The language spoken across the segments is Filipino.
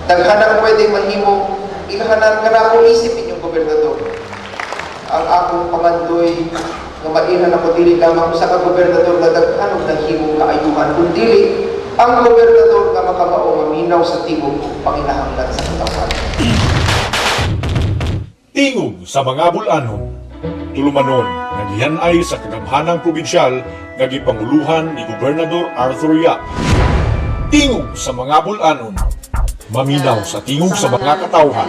Daghanang pwede mahimo, ilahanan ka na akong isip inyong gobernador. Ang akong pamandoy nga mailan ako dili lamang sa ka-gobernador nga daghanog naghimong kaayuhan, kundi ang gobernador nga makabao maminaw sa tingog panginahanglan sa katawan. Tingog sa mga Bol-anon, tulumanon nga gihanay sa kagamhanang probinsyal nga gipanguluhan ni Gobernador Arthur Yap. Tingog sa mga Bol-anon, maminaw sa tingog sa mga katawhan,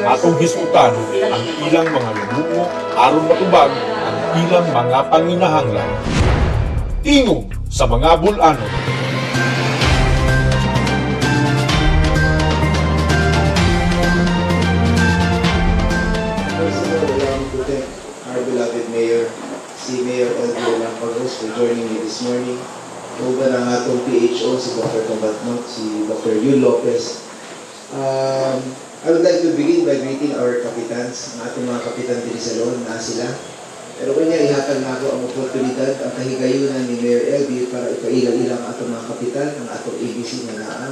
atong hisgutan ang ilang mga lumungo aron matubag ang ilang mga panginahanglan. Tingog sa mga Bol-anon. First of all, I want to thank our beloved Mayor, si Mayor Elvio Lampagos, for joining me this morning. Uban ang atong PHO, si Dr. Combatnot, si Dr. Yul Lopez. I would like to begin by greeting our kapitans, ang atong mga kapitan din sa Loon, na sila. Pero kanya ihatag na ako ang oportunidad, ang kahigayunan ni Mayor Elvio para ipailang-ilang atong mga kapitan, ang atong ABC na naa.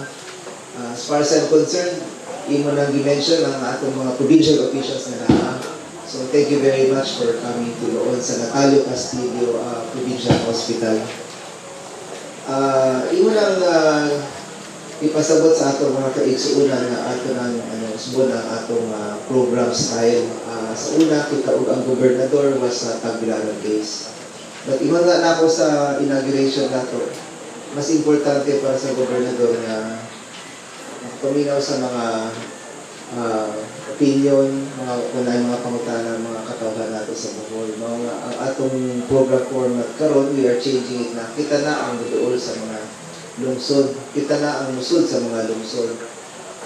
As far as I'm concerned, imo nang dimension ang atong mga provincial officials na naa. So thank you very much for coming to Loon sa Natalio Castillo Provincial Hospital. Imo nang ipasabot sa atong mga kaigsuunan na ato ng subon ang atong program style. Sa una, kita og ang gobernador was sa Tagbilaran case. But iman nga na ako sa inauguration nato, mas importante para sa gobernador na paminaw sa mga opinion, mga kunay mga pangutana, mga katawhan nato sa Bohol. Ang atong program format karon, we are changing it na. Kita na ang duol sa mga lungsod. Kita na ang musod sa mga lungsod.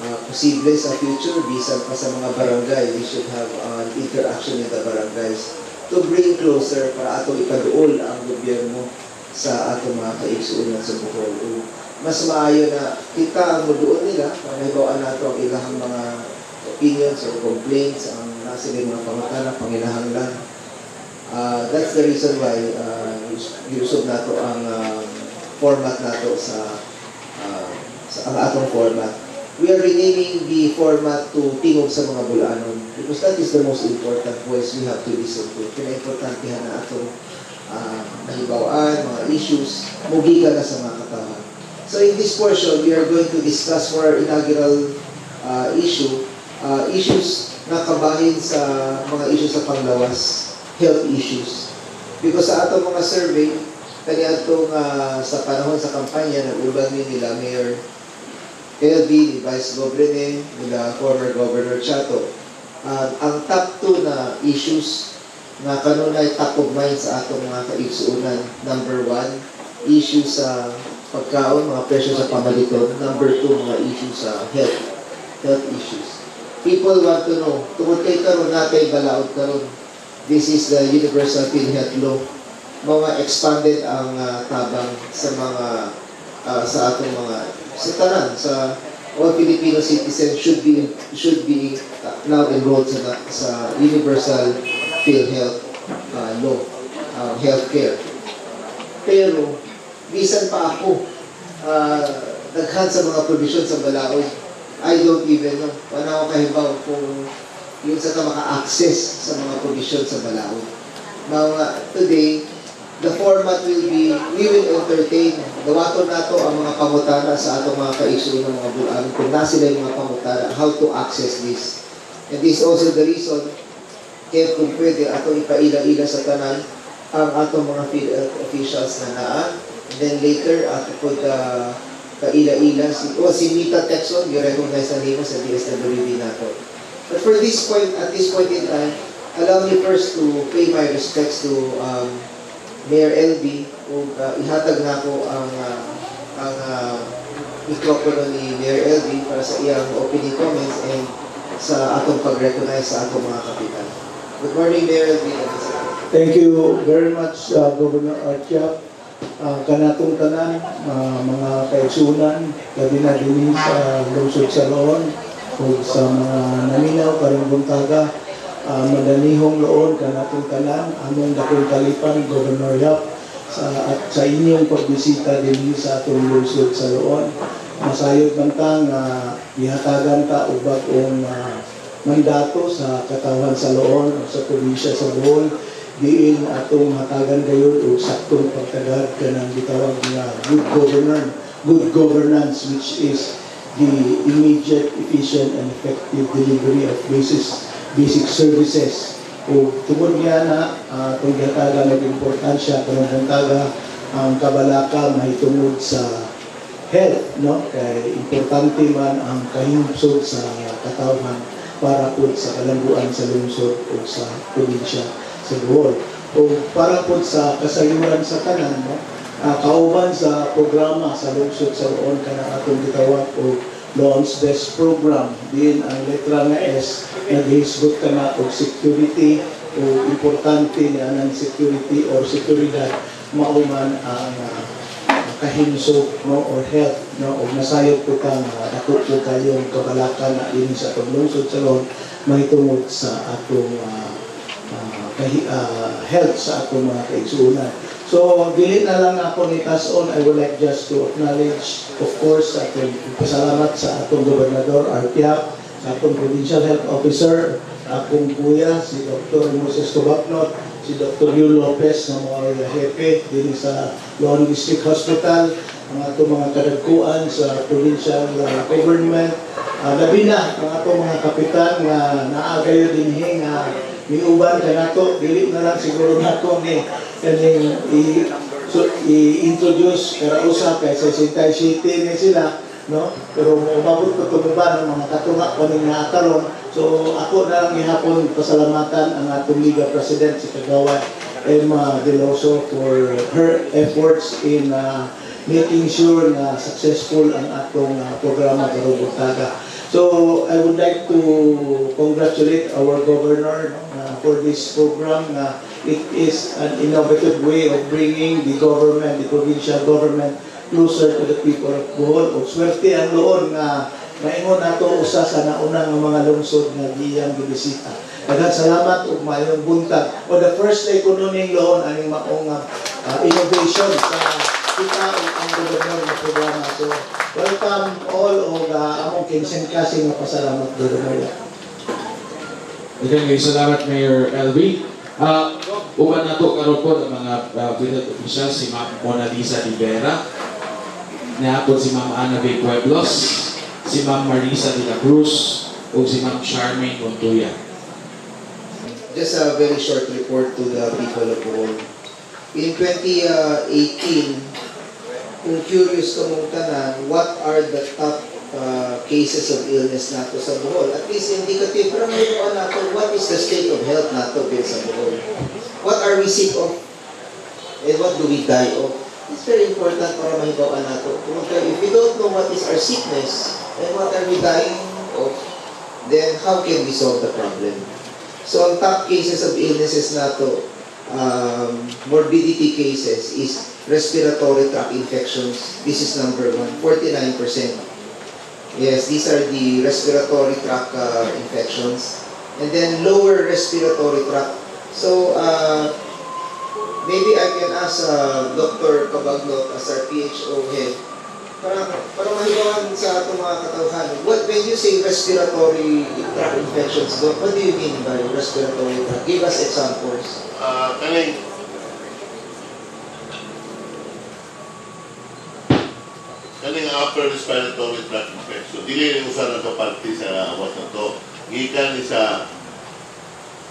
Posible sa future, bisan pa sa mga barangay, we should have an interaction in the barangays to bring closer para atong ipaduol ang gobyerno sa atong mga kaigsuunan sa Bohol. Mas maayo na kita ang muduon nila, panahibawaan nato ang ilang mga opinions or complaints, ang nasa mga pangutana, panginahanglan. That's the reason why giusog nato ang format nato sa ang atong format. We are renaming the format to Tingog sa mga Bol-anon because that is the most important voice we have to listen to. Kinaimportantehan na atong nahibawaan, mga issues, mugiga na sa mga katawan. So in this portion, we are going to discuss for our inaugural issues na kabahin sa mga issues sa panglawas, health issues. Because sa atong mga survey, kanya itong sa panahon sa kampanya, nag-uban nila Mayor LV, ni Vice Governor, nila former Governor Chato. Ang top 2 na issues na kanunay top of mind sa atong mga kaigsuunan. Number 1, issues sa pagkaon, mga presyo sa pamaliton. Number 2, mga issues sa health issues. People want to know, tungkol kay karon natin, balaod karon. This is the Universal PhilHealth Law. Mga expanded ang tabang sa mga sa atong mga sa tanan, sa all Filipino citizens should be now enrolled sa Universal PhilHealth Law, healthcare. Pero bisan pa ako daghan sa mga provision sa balaod, I don't even know. Wala ako kahibaw kung yun sa ka maka-access sa mga provision sa balaod. Today, the format will be, we will entertain, gawaton nato ang mga pangutana sa atong mga kaigsuunan ng mga Bol-anon, kung na sila yung mga pangutana, how to access this. And this is also the reason, kaya kung pwede, atong ipaila-ila sa tanan, ang atong mga field officials na naa, and then later, ato po kaila-ila, si Mita Texon, you recognize na nimo sa DSWD nato. But for this point, at this point in time, allow me first to pay my respects to Mayor LB, kung ihatag na ko ang mikropono ni Mayor LB para sa iyang opening comments and sa atong pag-recognize sa atong mga kapitan. Good morning, Mayor LB. Thank you very much, Governor Artiap. Kanatong tanan, mga kaigsuunan, gabi na din sa lungsod sa Loon, o sa mga naminaw, karong buntaga, madanihong Loon, kanatong tanan, among dakong kalipan, Governor Yap, at sa inyong pagbisita din sa atong lungsod sa Loon. masayod man ta nga gihatagan ta og bag-ong mandato sa katawan sa Loon o sa probinsya sa Bohol, diin atong hatagan gayud og saktong pagtagad kanang gitawag nga good governance, which is the immediate, efficient, and effective delivery of basic services. O tungod niya na itong gihatagan ng importansya kanang buntaga ang kabalaka mahitungod sa health, no? Kay importante man ang kahimsog sa katawan para po sa kalambuan sa lungsod o sa probinsya sa Bohol. O para po sa kasayuran sa tanan, no? Kauban sa programa sa lungsod sa Loon kanang atong gitawag o Loon's Best Program, din ang letra nga S naghisgot ka na og security o importante niya ng security or seguridad mauman ang kahimsog, no, or health, no, o nasayop ko kang dako po kayong kabalakan na din sa atong lungsod sa Loon mahitungod sa atong health sa atong mga kaigsuunan. So, dili na lang ako ni Tason, I would like just to acknowledge, of course, atong pasalamat sa atong Gobernador Artiap, sa atong Provincial Health Officer, akong kuya, si Dr. Moses Cobacnot, si Dr. Yul Lopez na mga hepe din sa Loon District Hospital, ang atong mga kadagkuan sa provincial government, labi na ang atong mga kapitan nga naagayo dinhi nga miuban kanato, dili na lang siguro nato ni kaning i-introduce para usap kay sa Sintay City ni sila, no? Pero mabot ko tumuban ang mga katunga ko ning naataron. So ako na lang gihapon pasalamatan ang atong Liga President si Kagawad Emma Deloso for her efforts in making sure na successful ang atong programa karong buntaga. So I would like to congratulate our governor for this program. It is an innovative way of bringing the government, the provincial government, closer to the people of Bohol. O swerte ang Loon nga maingon nato usa sa naunang mga lungsod nga giyang gibisita. Daghang salamat ug maayong buntag. O the first day kuno ning Loon aning maong innovation sa kita ang gobernador nga programa. So welcome all o among kinsen kasi nga pasalamat gobernador. Okay, salamat Mayor LB. Uban na to karon po ang mga field officials, si Ma'am Mona Lisa Rivera, niapon si Ma'am Ana V. Pueblos, si Ma'am Marisa de la Cruz, o si Ma'am Charmaine Montoya. Just a very short report to the people of Bohol. In 2018, kung curious ka mong tanan, what are the top cases of illness nato sa Bohol? At least indicative, pero mayroon nato, what is the state of health nato sa Bohol? What are we sick of? And what do we die of? It's very important para mahibawaan nato. If we don't know what is our sickness and what are we dying of, then how can we solve the problem? So, ang top cases of illnesses nato, morbidity cases is respiratory tract infections. This is number 1, 49%. Yes, these are the respiratory tract infections. And then lower respiratory tract. So, maybe I can ask Dr. Cabagnot as our PHO head, para mahibawan sa itong mga katawhan. When you say respiratory tract infections, what do you mean by respiratory tract? Give us examples. Kaning upper respiratory tract infection, dili rin usa na kaparte sa awas na to. Gikan ni sa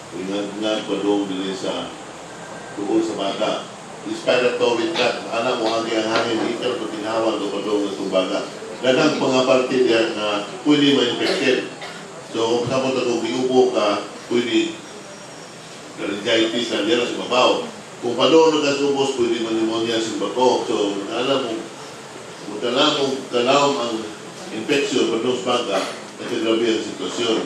nga padong dili sa tuol sa bata. Respiratory tract, anak mo ang hangin, gikan po tinawag o padong sa baga. Ganang mga parte diyan na pwede ma-infected. So, kung saan mo ito giubo ka, pwede laryngitis na diyan sa mabaw. Kung padong nagkasubos, pwede pneumonia sa bato. So, alam mo, kalawang ang infection padung sa baga, nagkagrabe ang sitwasyon.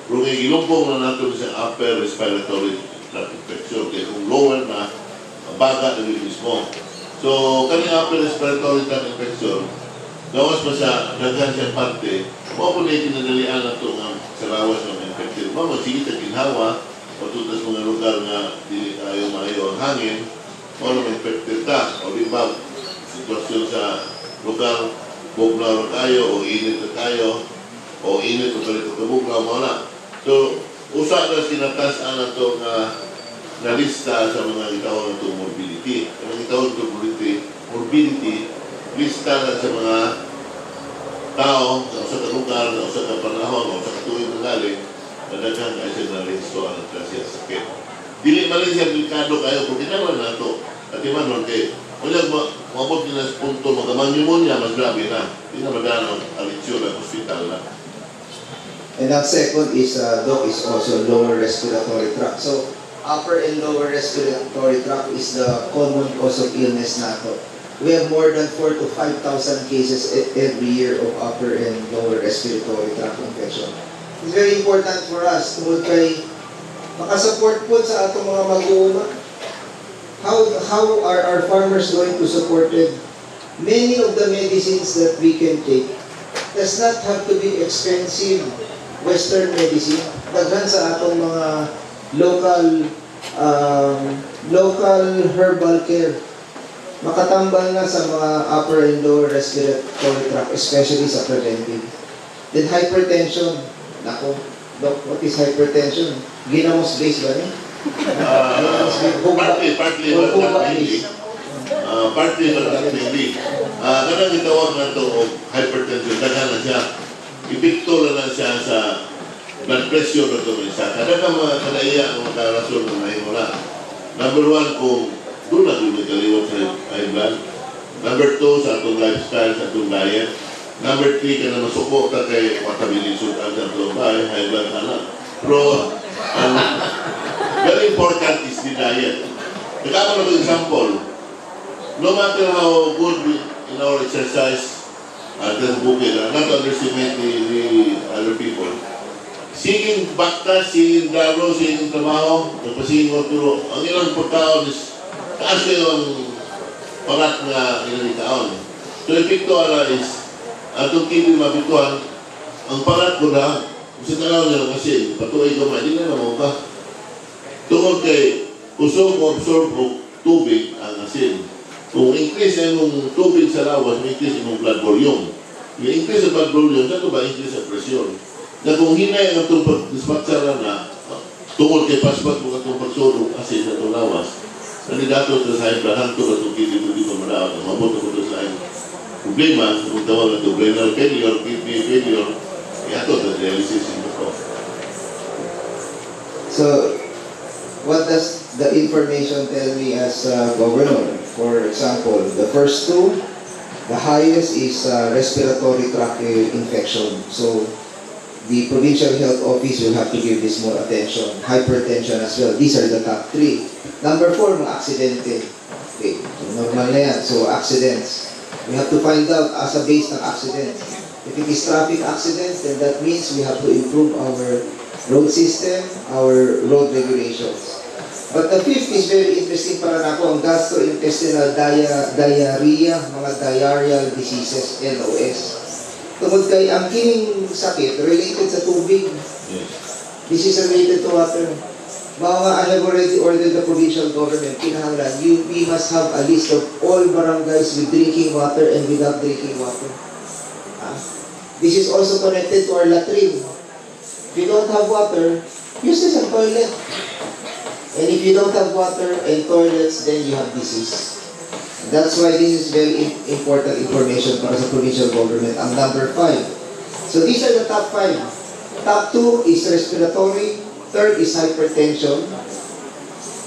Pero ngayon, gilumpong na natin sa upper respiratory tract infection. Kaya kung lower na, baga na rin mismo. So, kanyang upper respiratory tract infection, gawas pa sa daghan siyang parte, mo po na itinadalian na ito sa rawas ng infection. Mo, sige sa ginhawa, patutas mga lugar na ayaw maayo ang hangin, o na ma-infected ka, o di ba, sitwasyon sa lugar bugnaw na kayo, o init na kayo, o init o palit na bugnaw mo na. So, usa na sinatasan na ito na lista sa mga itawag na morbidity. Ang mga itawag na morbidity, lista na sa mga tao sa lugar, sa panahon, sa katuwid ng galing, na daghang ay siya na-resto ang klasya sakit. Dili man rin siya delikado kayo, kung kinaman na ito, at iman kay ulang mabot nila sa punto, magamang pneumonia, mas grabe na. Hindi na madaan ang alitsyon ng hospital na. And ang second is, Doc, is also lower respiratory tract. So, upper and lower respiratory tract is the common cause of illness nato. We have more than 4,000 to 5,000 cases every year of upper and lower respiratory tract infection. It's very important for us tungod kay makasupport po sa atong mga mag-uuma. How are our farmers going to support it? Many of the medicines that we can take does not have to be expensive Western medicine. Daghan sa atong mga local herbal care. Makatambal na sa mga upper and lower respiratory tract, especially sa preventive. Then hypertension. Nako, Doc, what is hypertension? Ginamos base ba niya? Partly, but not mainly. Kanang itawag na ito o hypertension, daghan na siya. Ipikto na siya sa blood pressure na ito minsan. Kada ka mga kanaiya ang mga rason na mahimula. Number 1, kung doon na doon nagkaliwan sa high blood. Number 2, sa atong lifestyle, sa atong diet. Number 3, ka na masuko ka kay matabilisod ang atong bahay, high blood ka na. Pero, very important is the diet. Nagkakaroon ng example. No matter how good in our exercise, not to underestimate the other people. Singing bakta, singing daro, singing trabaho, nagpasinging o turo. Ang ilang pagkaon is taas kayo ang parat na ilang taon. So, epekto ala is, atong kini mapituan, ang parat ko na, kasi tanaw niya kasi, patuloy ko man, hindi na naman ka. Tungkol kay, usong absorb o tubig ang asin. Kung increase yung tubig sa lawas, may increase yung blood volume. Yung increase sa blood volume, saan ba increase sa presyon? Na kung hinay ang itong pag-dispatsara na, tungkol kay paspas mo itong pagsurog asin sa itong lawas, nanidato ito sa high blood, hanto na itong kini-kini pa madaot, mabot ako ito sa problema, kung tawag ito, renal failure, kidney failure, ito na dialysis ito. So, what does the information tell me as governor? For example, the first two, the highest is respiratory tract infection. So, the provincial health office will have to give this more attention. Hypertension as well. These are the top 3. Number 4, mga aksidente. Okay, normal na yan. So, accidents. We have to find out as a base ng accidents. If it is traffic accidents, then that means we have to improve our road system, our road regulations. But the 5th is very interesting para nako, ang gastrointestinal diarrhea, mga diarrheal diseases, NOS. Tungod kay ang kining sakit related sa tubig. This is related to water. Mga I have already ordered the provincial government, kinahanglan, we must have a list of all barangays with drinking water and without drinking water. This is also connected to our latrine. If you don't have water, use this as a toilet. And if you don't have water and toilets, then you have disease. And that's why this is very important information para sa provincial government. Ang number 5. So these are the top 5. Top 2 is respiratory. 3rd is hypertension.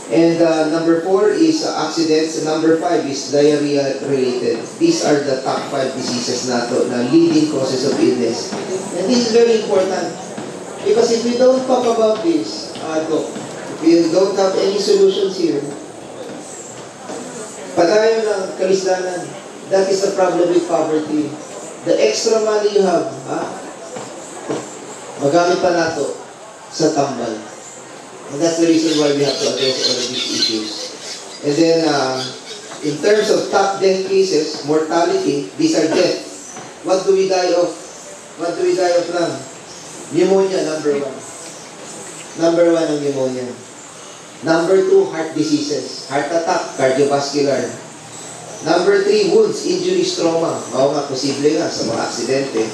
And number 4 is accidents. And number 5 is diarrhea related. These are the top 5 diseases nato na leading causes of illness. And this is very important. Because if we don't talk about this, if we don't have any solutions here, padayon ng kalisdanan, that is the problem with poverty. The extra money you have, magamit pa nato sa tambal. And that's the reason why we have to address all of these issues. And then, in terms of top death cases, mortality, these are death. What do we die of? What do we die of lang? Pneumonia, number 1. Number 1 ang pneumonia. Number 2, heart diseases. Heart attack, cardiovascular. Number 3, wounds, injuries, trauma. Mao nga, posible nga sa mga aksidente.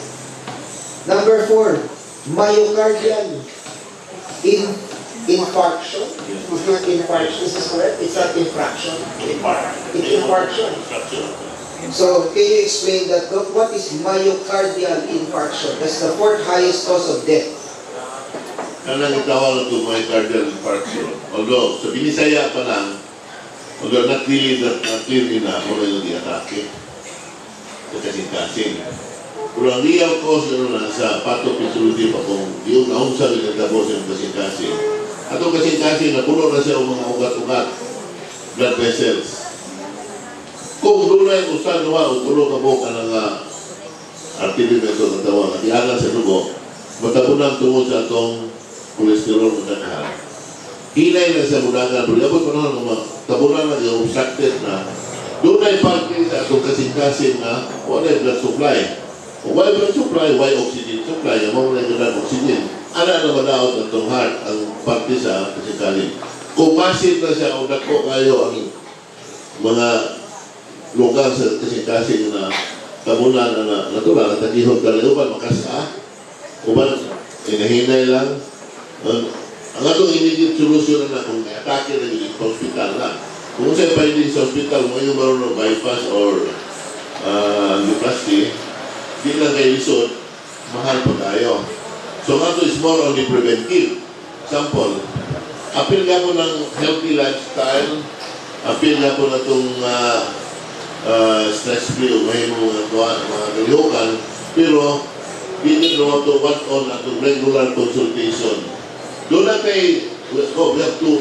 Number 4, myocardial infarction. It's not infarction. This is correct. It's not infraction. It's infarction. So, can you explain that, Doc? What is myocardial infarction? That's the 4th highest cause of death. Kanang itawag ito myocardial infarction. Although, sa Binisaya pa lang, although not clearly na kung ano yung di-atake. Sa kasing-kasing. Pero ang real cause na sa pathophysiology pa kung yung naunsa rin nagtapos yung kasing-kasing. At ang kasing-kasing na puno na siya ang mga ugat-ugat, blood vessels. Kung doon na yung usan nawa o puno ka mo ka ng artery vessel na tawag, at ihalan sa dugo, matapunan tungkol sa itong kolesterol na nakahal. Hinay na sa mudagan, pero yapot pa naman, tapunan na yung obstructed na doon na yung parte sa itong kasing-kasing na wala yung blood supply. Kung wala blood supply, why oxygen supply? Yung mga nagandang oxygen. Ana na madaot ng itong heart ang parte sa kasing-kasing. Kung massive na siya o dako kayo ang mga lugar sa kasing-kasing na tapunan na natural, at nagihog kalayoban, makasa, uban, hinahinay lang. Ang atong immediate solution na kung atake na yung hospital na. Kung sa'yo pa hindi sa hospital, mo yung marunong bypass or angioplasty, di lang kayo lisod, mahal pa tayo. So nga is more on the preventive. Example, appeal nga po ng healthy lifestyle, appeal nga po na itong stress-free o mahimong mga kalihukan, pero hindi naman ito one-on at regular consultation. Doon natin, we have two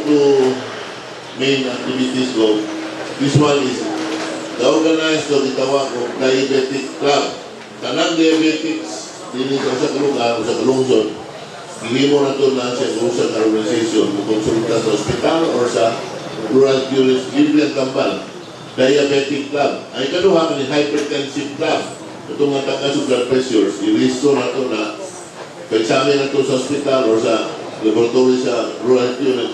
main activities go. This one is the organized o itawag o diabetic club. Kanang diabetics, hindi sa kalugar o sa kalungsod, hihimo na ito na siya sa organization, konsulta sa hospital or sa rural Biblia Tambal. Diabetic club. Ay kaduha ka ni hypertensive club. Ito nga taga sa blood pressures, i-restore na ito na pag-examine na ito sa hospital or sa laboratory sa rural unit,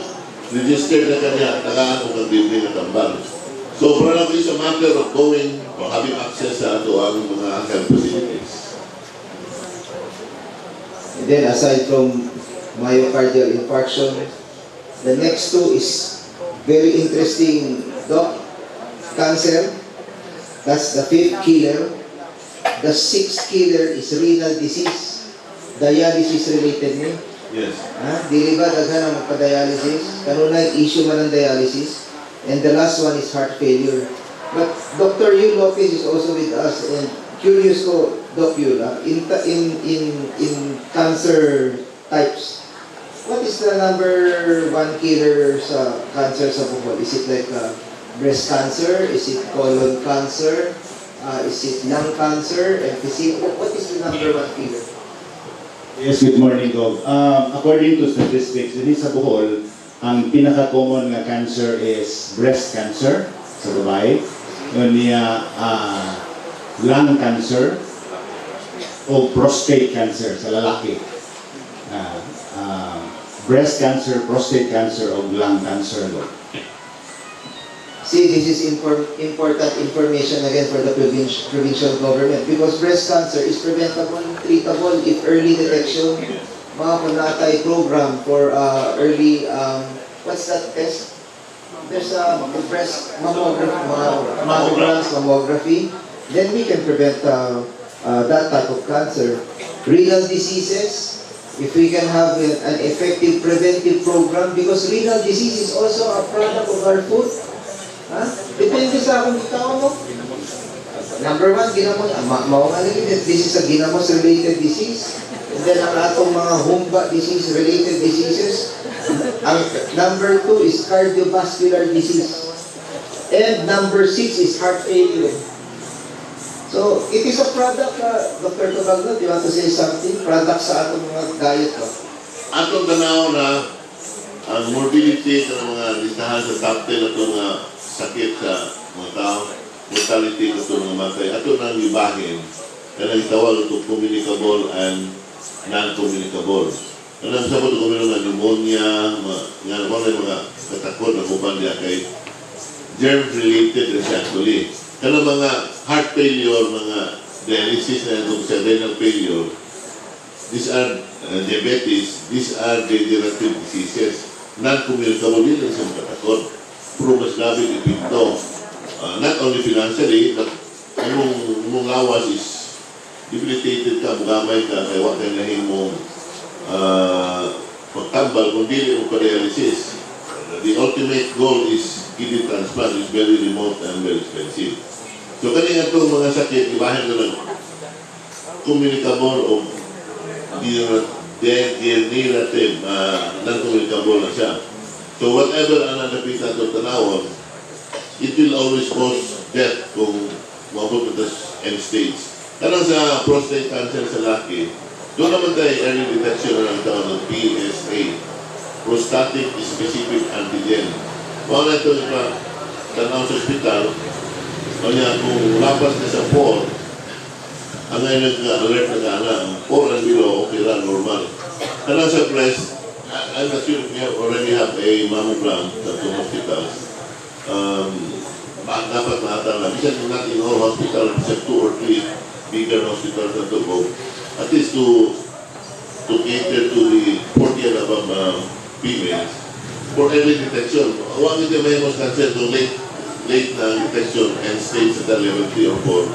registered na kanya tagaan o kag-Biblia na Tambal. So, para lang is a matter of going or having access sa ito ang mga health facilities. And then, aside from myocardial infarction, the next two is very interesting, Doc. Cancer, that's the 5th killer. The 6th killer is renal disease. Dialysis related niyo. Yes. Dili ba daghan ang magpa-dialysis? Kanunay issue man ng dialysis. And the last one is heart failure. But Dr. Yu Lopez is also with us, and curious ko, Doc Yu, in cancer types, what is the number 1 killer sa cancer sa Bohol? Is it like breast cancer? Is it colon cancer? Is it lung cancer? Emphysema? What is the number 1 killer? Yes, good morning, Gov. According to statistics, din sa Bohol, ang pinaka-common nga cancer is breast cancer sa babae. Yun niya lung cancer o prostate cancer sa lalaki. Breast cancer, prostate cancer o lung cancer. See, this is important information again for the provincial government, because breast cancer is preventable, treatable if early detection. Mga kunatay program for early, what's that test? There's a breast mammography. Then we can prevent that type of cancer. Renal diseases, if we can have an effective preventive program, because renal disease is also a product of our food. Depende sa akong ikaw mo. Number 1, ginamos. This is a ginamos-related disease. And then ang atong mga humba disease-related diseases. Ang number 2 is cardiovascular disease. And number 6 is heart failure. So, it is a product, Dr. Tabagno, do you want to say something? Product sa atong mga diet ko. Atong tanaw na ang morbidity ng mga listahan sa top 10 atong sakit sa mga tao, mortality ito ng matay. Ato nang ibahin na nagtawag ito communicable and non-communicable. Alam sa mga kumino ng pneumonia, mga katakot na kupan niya kay germ-related is actually. Kaya mga heart failure, mga dialysis na itong sa renal failure, these are diabetes, these are degenerative diseases. Non-communicable din ang sa katakot. Pero mas labing epekto. Not only financially, but mong lawas is debilitated ka, mugamay ka, kaya wak kayo nahin mong pagtambal kung dili mo pa-dialysis. The ultimate goal is kidney transplant, is very remote and very expensive. So kanina itong mga sakit, ibahin ko lang communicable o degenerative, non-communicable na siya. So whatever ang nanapit na itong tanawon, it will always cause death kung mabot ito end stage. Kanang sa prostate cancer sa laki, doon naman tayo early detection na ng tawag ng PSA, prostatic specific antigen. Kung ano ito tanaw sa hospital, kanya kung lapas na sa 4, ang ngayon nag-alert na gana, 4 and below, okay lang, normal. Kanang sa breast, I'm not sure if you already have a mammogram sa two hospitals. Dapat natin na, bisan natin in all hospital, bisan 2 or 3 bigger hospitals na to, at least to cater to the 40 and above females for early detection. Huwag ito may most cancer to late na detection and stage at the level 3 or 4.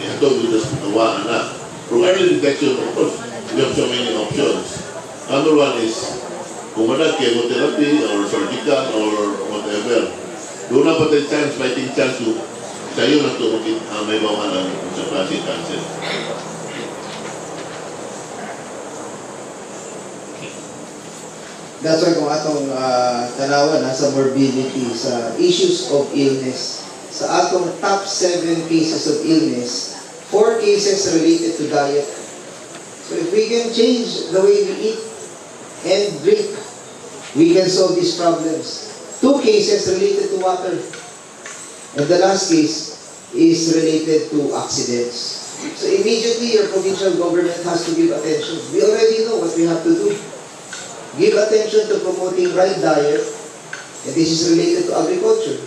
Ito, just nawaan na. For early detection, of course, we have so many options. Number one is, kung manag chemotherapy or surgical or whatever, doon na pa tayo chance, fighting chance to sa'yo na ito may bawa ng sa klaseng cancer. That's why kung atong tanawan sa morbidity, sa issues of illness, sa atong top 7 cases of illness, 4 cases related to diet. So if we can change the way we eat and drink, we can solve these problems. 2 cases related to water. And the last case is related to accidents. So immediately your provincial government has to give attention. We already know what we have to do. Give attention to promoting right diet, and this is related to agriculture.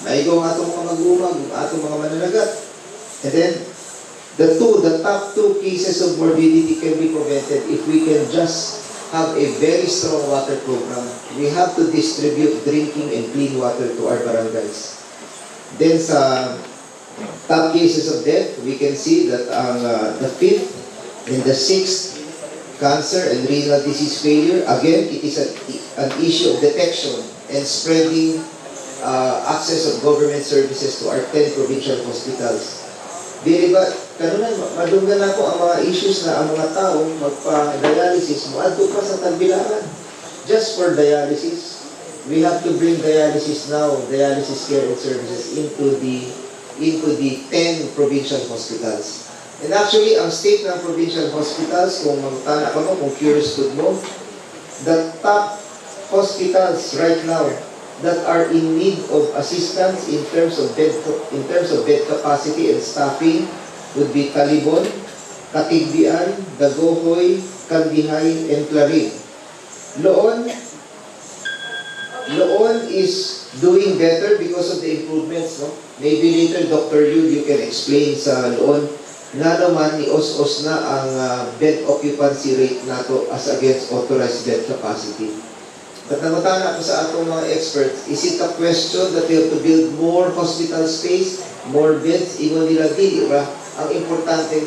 Maigo ang atong mga mag-umag, atong mga mananagat. And then, the top 2 cases of morbidity can be prevented if we can just have a very strong water program. We have to distribute drinking and clean water to our barangays. Then sa top cases of death, we can see that the 5th and the 6th cancer and renal disease failure, again, it is an issue of detection and spreading access of government services to our 10 provincial hospitals. Di ba, kanunan, madunggan ako ang mga issues na ang mga tao magpa-dialysis, muadto pa sa tagbilangan. Just for dialysis, we have to bring dialysis now, dialysis care and services into the 10 provincial hospitals. And actually, ang state ng provincial hospitals, kung magtana ka mo, kung curious good mo, the top hospitals right now that are in need of assistance in terms of bed capacity and staffing would be Talibon, Katigbian, Dagohoy, Kandihay, and Clarin. Loon is doing better because of the improvements. No? Maybe later, Dr. you can explain sa Loon na naman ni os-os na ang bed occupancy rate nato as against authorized bed capacity. But namatana ko sa atong mga experts, is it a question that we have to build more hospital space, more beds, even nila di ba? Ang importante,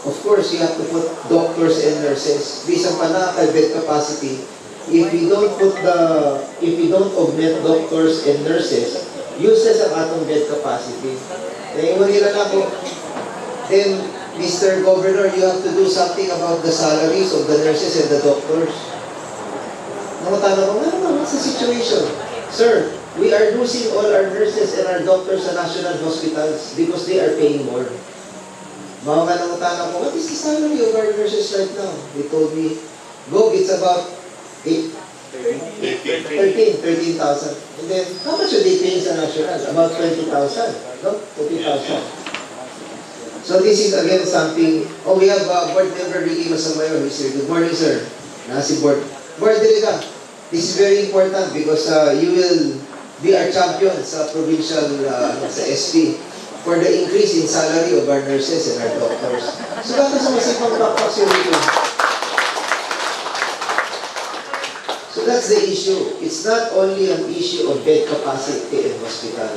of course, you have to put doctors and nurses. Bisan pa na kay bed capacity, if we don't augment doctors and nurses, useless ang atong bed capacity. Kaya iwan nila na po, then, Mr. Governor, you have to do something about the salaries of the nurses and the doctors. Namatana ko, what's the situation? Sir, we are losing all our nurses and our doctors sa national hospitals because they are paying more. Mga namatana ko, what is the salary of our nurses right now? They told me, go, it's about 13,000. And then, how much are they paying sa national? About 20,000, no? 20,000. So this is again something, we have board member Ricky Masamayo who is here. Good morning, sir. Nasi board. Board Diliga, this is very important because you will be our champion sa provincial, sa SP. for the increase in salary of our nurses and our doctors. So bakit sa masipang bakbak si Rico? So that's the issue. It's not only an issue of bed capacity in hospital.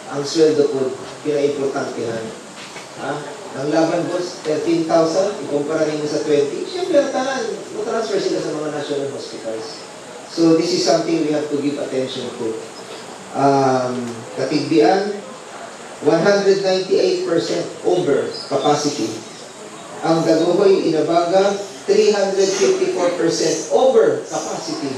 Ang sweldo po, pinaimportantehan. Ha? Ang laban boss, 13,000, ikumpara rin mo sa 20. Siyempre, ang tanan, matransfer sila sa mga national hospitals. So this is something we have to give attention to. Katigbian, 198% over capacity. Ang Daguhoy, Inabaga, 354% over capacity.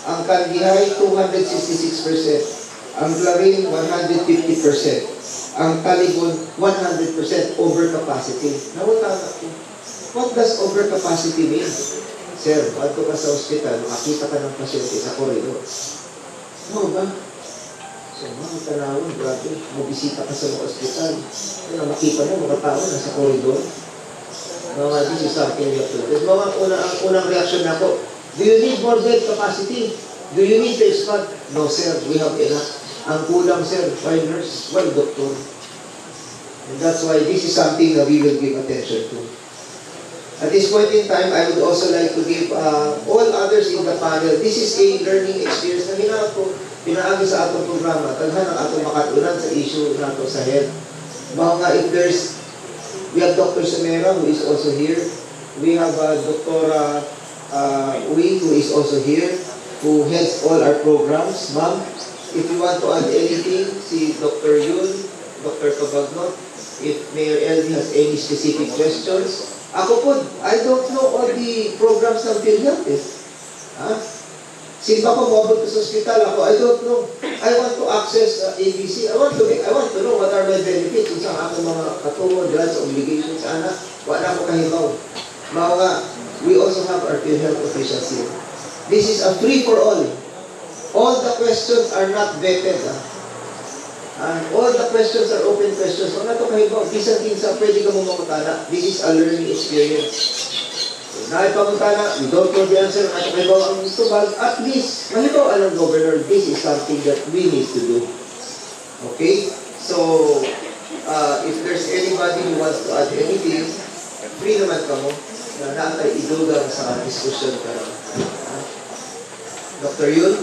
Ang Kandihay, 266%. Ang Clarin, 150%. Ang Taligon, 100% over capacity. Nawala na po. What does over capacity mean? Sir, bago ka sa ospital, makakita ka ng pasyente sa koridor. No ba? So, mga tanawin, grabe, mabisita ka sa mga ospital. Kaya makita mo, mga tao na sa koridor. Mga this is something we have to do. Mga unang reaction na ko, do you need more bed capacity? Do you need to expand? No, sir, we have enough. Ang kulang, sir, why nurse? Why doctor? And that's why this is something that we will give attention to. At this point in time, I would also like to give all others in the panel, this is a learning experience na pinaagi sa atong programa. Taghan ang atong makatunan sa issue nato sa health. Mga if we have Dr. Sumera who is also here. We have Dr. Uy who is also here, who heads all our programs. Ma'am, if you want to add anything, si Dr. Yun, Dr. Cabagnot, if Mayor LD has any specific questions. Ako po, I don't know all the programs ng PhilHealth eh. Ha? Simba ko mabot sa hospital ako, I don't know. I want to access ABC. I want to know what are my benefits sa aking mga katungod, grants, obligations, anak. Wala ko kahibaw. Mga we also have our PhilHealth officials here. This is a free for all. All the questions are not vetted. And all the questions are open questions. Wala ito kahibaw. Bisan-kinsa, pwede ka mo makutana. This is a learning experience. So, naipamutana, we don't know the answer. Wala ito kahibaw ang tubag. At least, mahibaw alam governor, this is something that we need to do. Okay? So, if there's anybody who wants to add anything, free naman ka mo na naantay idugang sa discussion ka lang. Dr. Yun?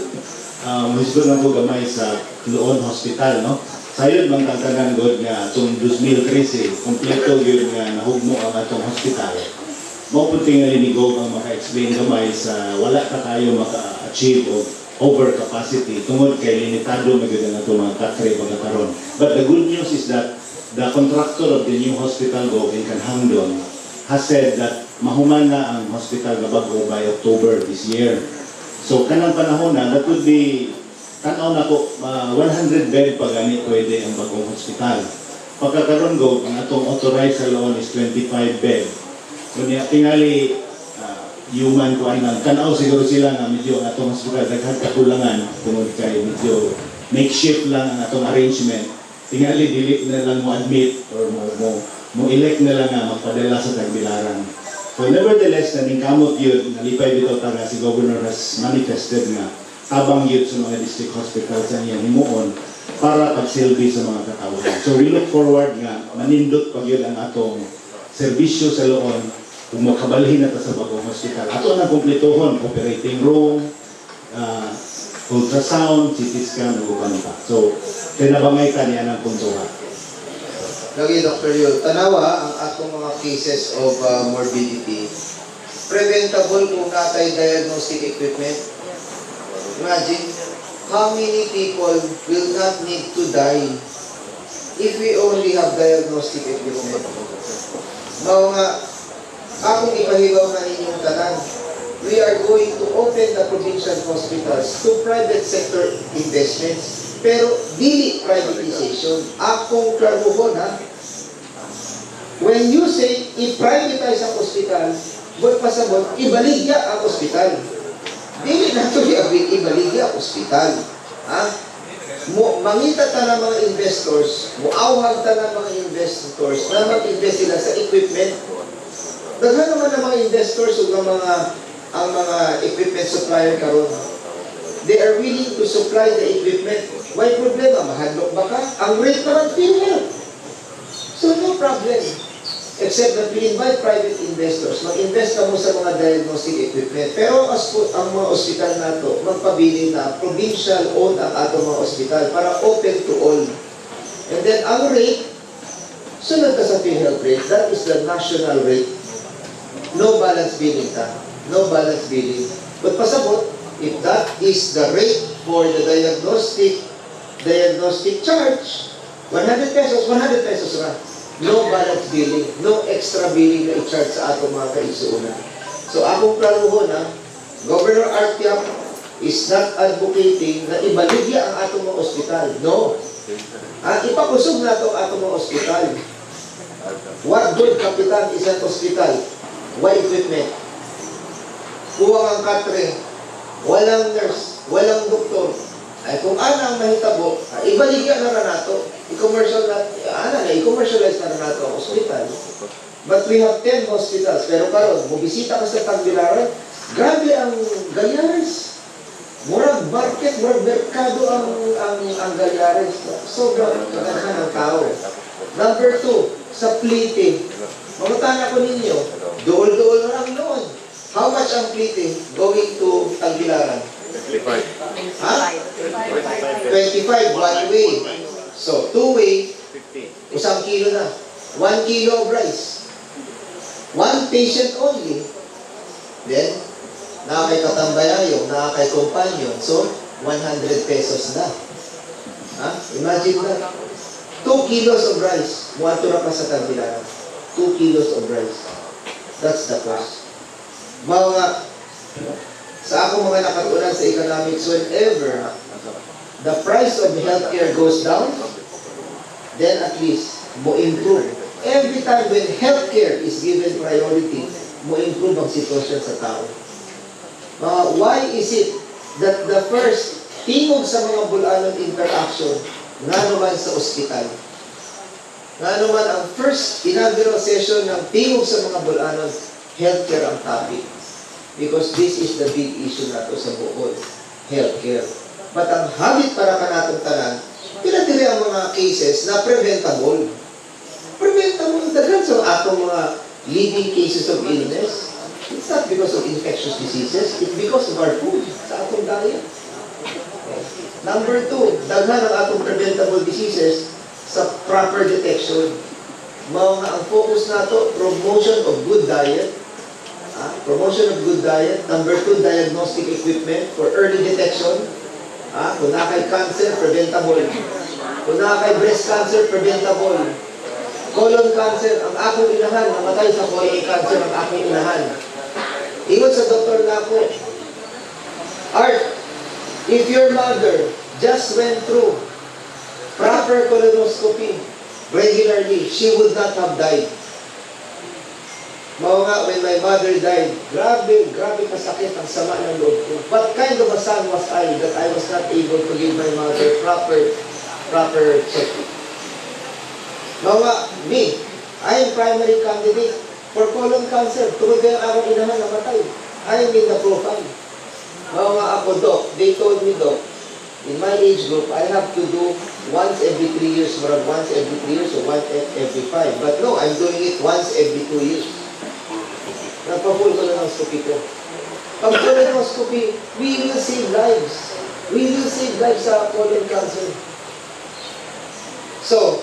Gusto na po gamay sa Loon Hospital, no? Sayod mang tangkanan god nga itong 2013, kompleto yun nga nahugmo ang atong hospital. Mapunting nga linigog ang maka-explain gamay sa wala ka tayo maka-achieve of overcapacity tungod kay limitado magod ang atong mga katre pagkakaroon. But the good news is that the contractor of the new hospital go in Kanhangdon has said that mahuman na ang hospital na bago by October this year. So, kanang panahon na, that would be, tanaw na po, 100 bed pa gani pwede ang bagong hospital. Pagkakaroon go, ang atong authorized sa Loon is 25 bed. Kunya, tingali, human ko anang, tanaw siguro sila na medyo ang atong hospital, daghan kakulangan, tungod kay medyo makeshift lang ang atong arrangement. Tingali, dili na lang mo admit, or mo elect na lang nga magpadala sa Tagbilaran. So nevertheless, naningkamot yun, nalipay dito taga si Governor has manifested nga tabang yun sa mga district hospitals sa niyang himuon para pagsilbi sa mga katawhan. So we look forward nga manindot pag yun ang atong serbisyo sa Loon kung makabalhin na ta sa bagong hospital. Ato na kumpletohon, operating room, ultrasound, CT scan, uban pa. So, tinabangay ka niya ng puntuhan. Lagi, Dr. Yul, tanawa ang atong mga cases of morbidity. Preventable kung natay diagnostic equipment. Imagine, how many people will not need to die if we only have diagnostic equipment? Mga nga, akong ipahibaw na ninyong tanan, we are going to open the provincial hospitals to private sector investments. Pero dili privatization. Akong klaruhon ha. When you say i-privatize ang hospital, buat pasabot, ibaligya ang hospital. Dili na ito ibaligya ang hospital. Ha? Mangita ta ng mga investors, muawhag ta ng mga investors na mag-invest sila sa equipment. Daghan naman ng mga investors o ang mga equipment supplier karon. They are willing to supply the equipment. Why problema? Mahadlok ba ka? Ang rate naman PhilHealth. So no problem. Except that we invite private investors. Mag-invest na mo sa mga diagnostic equipment. Pero ang mga ospital na to, magpabili na provincial owned ang atong mga ospital para open to all. And then ang rate, sunod ka sa PhilHealth rate. That is the national rate. No balance billing ka. No balance billing. But pasabot, if that is the rate for the diagnostic charge, 100 pesos, 100 pesos ra. No balance billing, no extra billing na i-charge sa atong mga kaigsuunan. So akong planuhon na, Governor Artiam is not advocating na ibaligya ang atong mga ospital. No. Ipakusog na ito atong mga ospital. What good kapitan is an hospital? Why equipment? Kuwang ang katre, walang nurse, walang doktor. Ay kung ana ang mahitabo, ibaligya na nato. I-commercialize na nato ang hospital. But we have 10 hospitals. Pero karon, mubisita ka sa Tagbilaran, grabe ang Galyares. Murag market, murag merkado ang Galyares. Sobrang kaganahan ng tao. Number 2, sa plating. Mamutana ko ninyo, dool-dool na lang noon. How much ang plating going to Tagbilaran? 25. Ha? 25 one way. So, two-way, 1 kilo na. 1 kilo of rice. 1 patient only. Then, nakakay katambayayong, nakakay companion. So, 100 pesos na. Ha? Imagine na. 2 kilos of rice. Muwato na pa sa Tagbilaran. 2 kilos of rice. That's the cost. Mga, sa akong mga nakatunan sa economics, whenever the price of healthcare goes down, then at least mo improve. Every time when healthcare is given priority, mo improve ang sitwasyon sa tao. Why is it that the first tingog sa mga Bol-anon interaction nga naman sa ospital? Nga naman ang first inaugural session ng tingog sa mga Bol-anon, healthcare ang topic. Because this is the big issue nato sa Bohol, healthcare. But ang habit para kanatong tanan, pinatili ang mga cases na preventable. Preventable daghan sa atong mga leading cases of illness. It's not because of infectious diseases, it's because of our food, sa atong diet. Number 2, daghan ang atong preventable diseases sa proper detection. Mao nga ang focus nato, promotion of good diet. Promotion of good diet. Number 2, diagnostic equipment for early detection. Kung nakay cancer, preventable. Kung nakay breast cancer, preventable. Colon cancer, ang akong inahan, namatay sa colon cancer ang akong inahan. Ingon sa doktor na ako, Art, if your mother just went through proper colonoscopy regularly, she would not have died. Mao nga, when my mother died, grabe kasakit ang sama ng loob ko. What kind of a son was I that I was not able to give my mother proper check? Mao nga, me, I am primary candidate for colon cancer. Tungod kaya akong inahan namatay. I am in the profile. Mao nga ako, Doc, they told me, Doc, in my age group, I have to do once every 3 years, or once every 3 years, or once every 5. But no, I'm doing it once every 2 years. Nagpa-full colonoscopy ko. Pag colonoscopy, we will save lives. We will save lives sa colon cancer. So,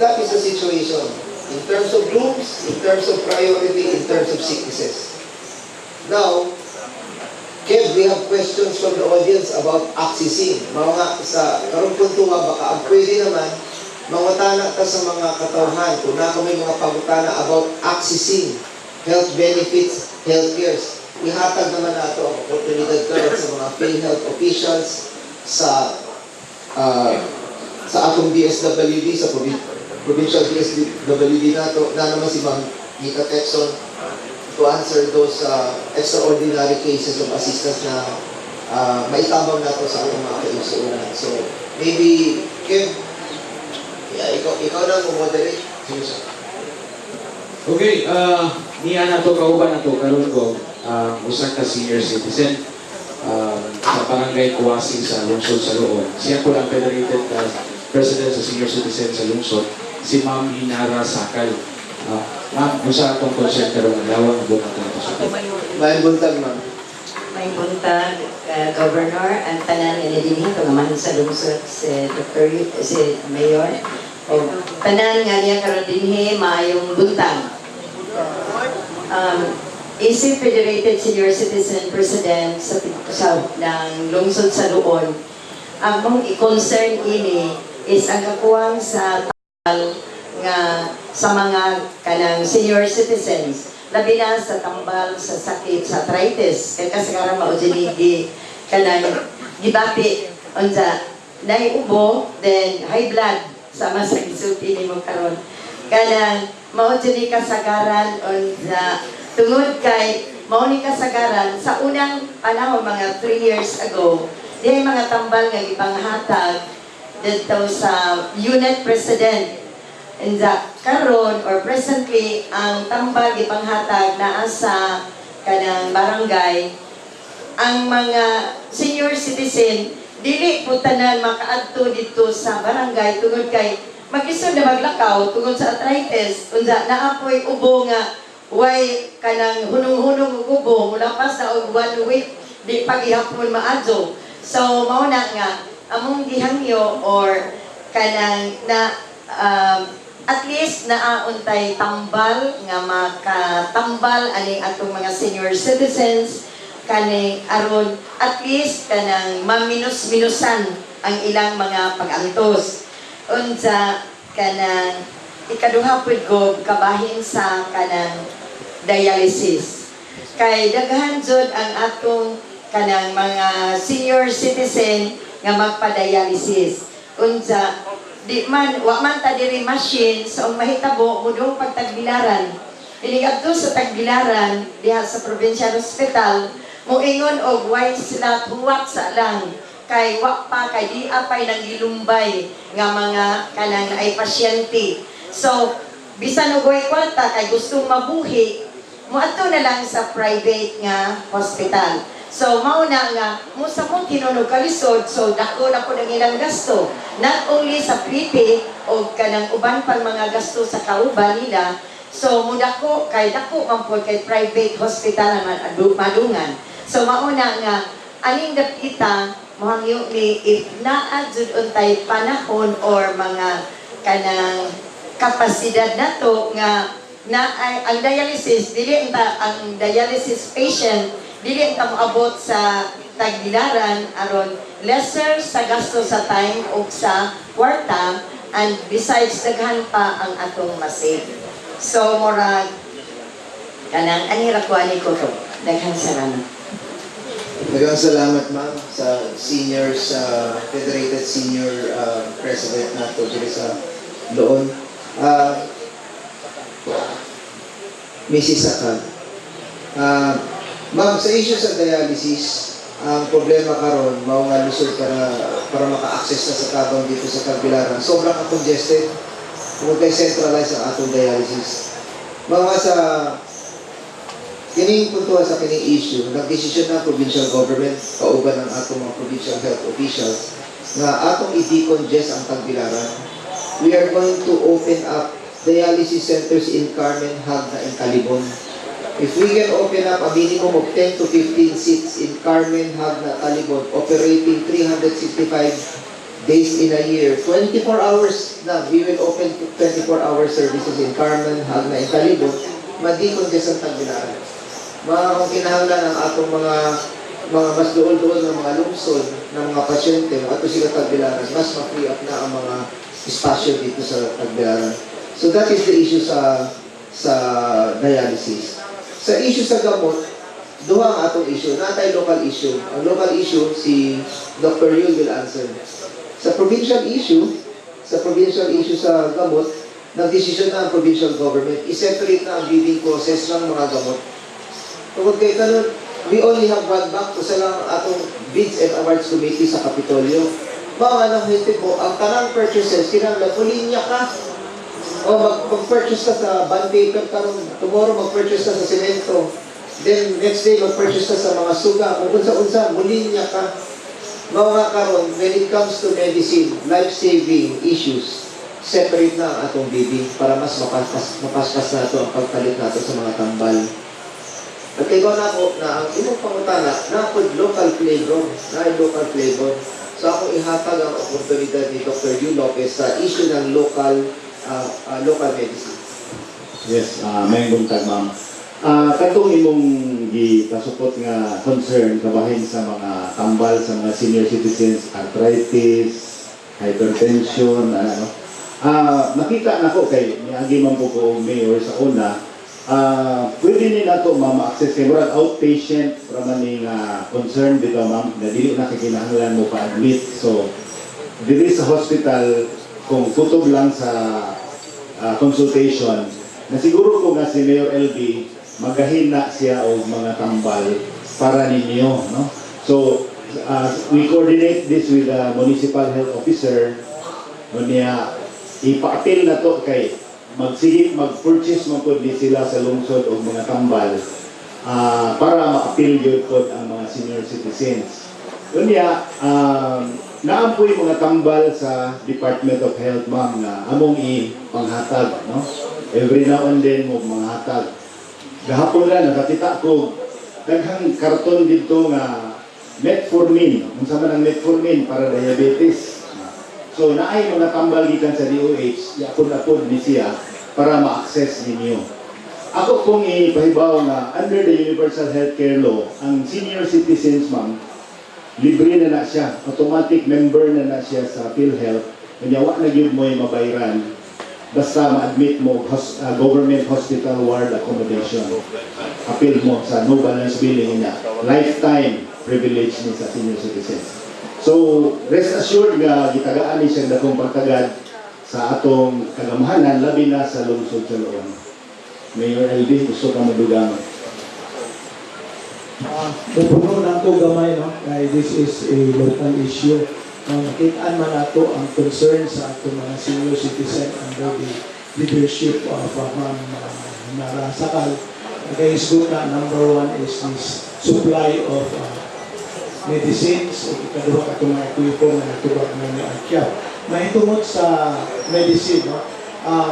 that is the situation. In terms of rooms, in terms of priority, in terms of sicknesses. Now, Kev, we have questions from the audience about accessing. Mga sa karong puntuwa, baka ang pwede naman, mangutana ka sa mga katawhan kung na kami mga pangutana about accessing health benefits, health cares. Ihatag naman nato ang oportunidad karon sa mga PhilHealth officials sa atong DSWD, sa provincial DSWD nato, na naman si Ma'am Nika Texon to answer those extraordinary cases of assistance na maitabang nato sa atong mga kaigsuunan. So, maybe, Kim, ikaw na mo-moderate. Okay, niya na to kauban na to karon ko, usa ka senior citizen. sa barangay Kuwasi sa lungsod sa Loon. Siya po ang Federated President sa Senior Citizen sa lungsod, si Ma'am Inara Sakal. Ma'am, usa atong concern karong adlaw ang buong atong pasuko. May buntag, ma'am. May buntag, Governor, ang tanan nga din ito naman sa lungsod si Dr. si Mayor. O tanan nga niya karon dinhi maayong buntag. Isip Federated Senior Citizen President sa ng lungsod sa Loon. Ang mong i-concern ini is ang kakuwang sa tambal nga sa mga kanang senior citizens, labi na sa tambal sa sakit sa arthritis kay kasagaran mao dinhi kanang gibati unsa naiubo then high blood sama sa gisulti nimo karon kanang mao dinhi kasagaran unsa tungod kay mao ni kasagaran sa unang panahon mga 3 years ago dihay mga tambal nga gipanghatag dito sa unit president. And karon or presently ang tambal gipanghatag naa sa kanang barangay ang mga senior citizen dili po tanan makaadto dito sa barangay tungod kay magisod na maglakaw tungod sa arthritis unsa naapoy ubo nga way kanang hunong-hunong ug ubo mulapas na og 1 week di pagihapon maadto. So mao na nga among gihangyo or kanang na at least naauntay tambal nga makatambal aning atong mga senior citizens kaning aron at least kanang maminus-minusan ang ilang mga pag-antos unsa kanang ikaduha pud go kabahin sa kanang dialysis kay daghan jud ang atong kanang mga senior citizen nga magpa-dialysis unsa di man wa man ta diri machine so ang mahitabo mudong pagtagbilaran inigadto sa tagbilaran diha sa provincial hospital moingon og why sila huwat sa lang kay wa pa kay di apay nang gilumbay nga mga kanang ay pasyente so bisan og way kwarta kay gustong mabuhi moadto na lang sa private nga hospital. So, mauna nga, sa mong tinunog kalisod, so dako na po ng ilang gasto. Not only sa PP o kanang uban pang mga gasto sa kauban nila, so mudako, kay dako man po kay private hospital naman madungan. So, mauna nga, aning dapita, mohangyo ni if naadjud untay panahon or mga kanang kapasidad na to nga na ang dialysis, dili ang dialysis patient dili ta moabot sa tagbilaran aron lesser sa gasto sa time o sa kwarta and besides daghan pa ang atong masave. So murag kanang anira ko ani ko to. Daghan salamat. Daghang salamat, ma'am, sa senior sa Federated Senior President nato diri sa Loon. Mrs. Sakal. Ma'am, sa issue sa dialysis, ang problema karon mao nga lusod para maka-access na sa tabang dito sa Tagbilaran. Sobrang congested. Kung kay centralize ang atong dialysis. Mga sa kining puntuhan sa kining issue, nagdesisyon ng provincial government, kauban ng atong mga provincial health officials, nga atong i-decongest ang Tagbilaran. We are going to open up dialysis centers in Carmen, Hagna, and Calibon. If we can open up a minimum of 10 to 15 seats in Carmen, Hagna, Calibon, operating 365 days in a year, 24 hours na, we will open 24-hour services in Carmen, Hagna, and Calibon, ma-decongest ang Tagbilaran. Kung kinahanglan ang atong mga mas dool-dool ng mga lungsod ng mga pasyente, ato sila Tagbilaran, mas ma-free up na ang mga espasyo dito sa Tagbilaran. So that is the issue sa dialysis. Sa issue sa gamot, duha ang atong issue. Natay local issue. Ang local issue, si Dr. Yul will answer. Sa provincial issue sa gamot, nag-decision na ang provincial government, i-separate na ang bidding process ng mga gamot. Tungkol kay kanon, we only have one bank to sa lang atong bids and awards committee sa Kapitolyo. Mga nang hitip mo, ang tanang purchases, kinanglan, ulinya ka. O mag-purchase ka sa bond paper karon, tomorrow mag-purchase ka sa semento. Then next day mag-purchase ka sa mga suga, kung unsa-unsa, muli niya ka. Mga karon, when it comes to medicine, life-saving issues, separate na ang atong bibi para mas mapaspas na ito ang pagpalit nato sa mga tambal. At ikaw na ako na ang imong pangutana, na ako local flavor, So ako ihatag ang oportunidad ni Dr. Yu Lopez sa issue ng local medicine. Yes, may buntag, ma'am. Katong imong gipasupot nga concern kabahin sa mga tambal sa mga senior citizens, arthritis, hypertension, nakita na ko kay niagi man po ko mayor sa una, pwede ni nato ma-access kay murag outpatient para man ning concern dito, ma'am, na dili na kinahanglan mo pa-admit. So dili sa hospital kung kutob lang sa consultation, na siguro ko nga si Mayor LB magahin na siya o mga tambal para ninyo, no? So we coordinate this with the municipal health officer, niya ipa-appeal na to kay mag-purchase man po di sila sa lungsod o mga tambal para ma-appeal yun po ang mga senior citizens. Niya naampoy mga tambal sa Department of Health, ma'am, na among panghatag, no? Every now and then mo mga hatag. Gahapon na nakakita ko daghang karton dito nga metformin, unsa man ang metformin para diabetes. So naay mga tambal gikan sa DOH, yapon-apod ni siya para ma-access ninyo. Ako pong ipahibaw nga under the Universal Healthcare Law, ang senior citizens, ma'am, libre na siya, automatic member na siya sa PhilHealth. Kanya wa na gyud mo mabayran basta ma-admit mo government hospital ward accommodation. Appeal mo sa no balance billing niya. Lifetime privilege ni sa senior citizens. So, rest assured nga gitagaan ni siya dakong pagtagad sa atong kagamhanan, labi na sa lungsod sa Loon. Mayor LB, gusto ka madugang. Pupuno na ito gamay, no? Kaya this is a local issue. Nakitaan man nato ang concern sa ato mga senior citizen under the leadership of Ma'am Nara Sakal. Kaya is good na number one is this supply of medicines. Ikaduha ka itong mga equipo na natubag na ni Arkyap. Mahitungod sa medicine, no?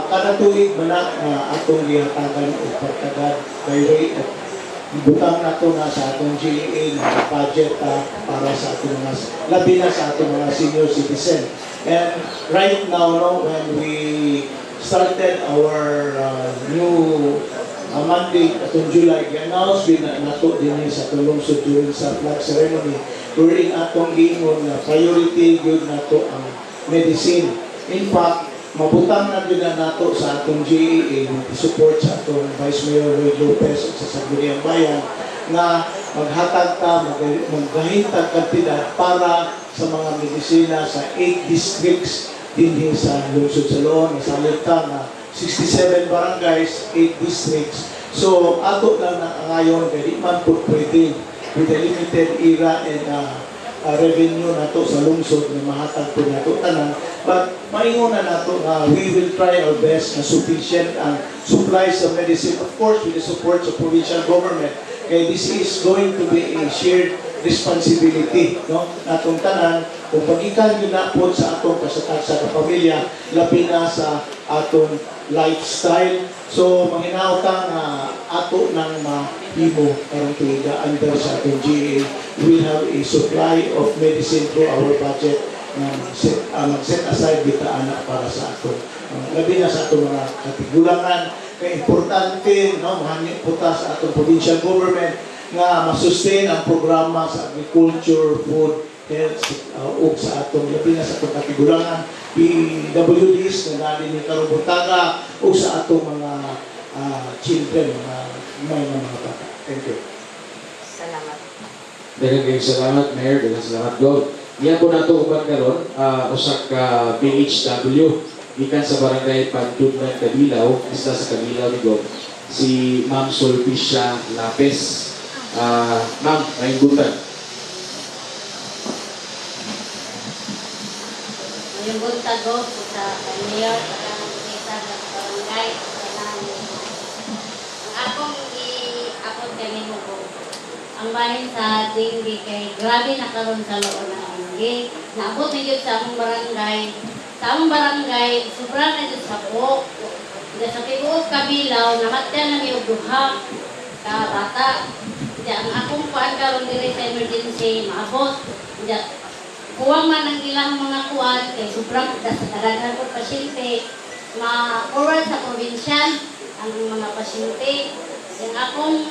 Kada tuig manak na atong gihatagan o pagtagad by way of ibutang na ito na sa atong GEA na budget para sa atong mga, labi na sa atong mga senior citizen. And right now, no, when we started our new mandate atong July, i-announce din na nato din sa tulungsod during sa flag ceremony, wherein atong giingon na priority good nato ang medicine. In fact, mabutang na din na nato sa atong GEA support sa atong Vice Mayor Roy Lopez at sa Sangguniang Bayan na maghatag ta, maghahintag kantidad para sa mga medisina sa 8 districts din sa lungsod sa Loon. Nasalit ta na 67 barangays, 8 districts. So, ato lang na ngayon, kaya di man po pwede with the limited era and revenue nato sa lungsod na mahatag po nato tanan. But maingon na nato na we will try our best na sufficient ang supplies of medicine, of course with the support sa provincial government. Kaya this is going to be a shared responsibility, no? Atong tanan kung pagikan yun na po sa atong kasatag sa kapamilya, labi na sa atong lifestyle. So manghinautang ato ng mahimo karong tuiga under sa atong GA, we have a supply of medicine through our budget na mag-set aside kita anak para sa ato. Labi na sa atong mga katigulangan. Kaya importante, no, mahanyo po ta sa atong provincial government nga masustain ang programa sa agriculture, food, health, o sa atong labi na sa atong katigulangan, PWDs na nalin ni Karubutaga o sa atong mga children, may mga bata. Thank you. Salamat. Daghang salamat, Mayor. Daghang salamat, Gov. Iyan po nato uban karon usak ka BHW gikan sa barangay Pantugnan, Kabilaw, isa sa Kabilaw ni Gov, si Ma'am Solpicia Lapes. Ma'am, may buntag. Yung buntag ko sa Mayor, sa barangay, ang akong kami mo ko. Ang bahin sa Tingog kay grabe na karon sa loob ng Tingog. Naabot na yun sa among barangay. Sa among barangay, sobrang na yun sa po. Sa Tingog Kabilaw, namatyan na yung duha ka bata. Ang akong kuan karon diri sa emergency, maabot. Kuwang man ang ilang mga kuan, kay sobrang daghan ko pasyente. Ma-forward sa probinsyan ang mga pasyente. Yung akong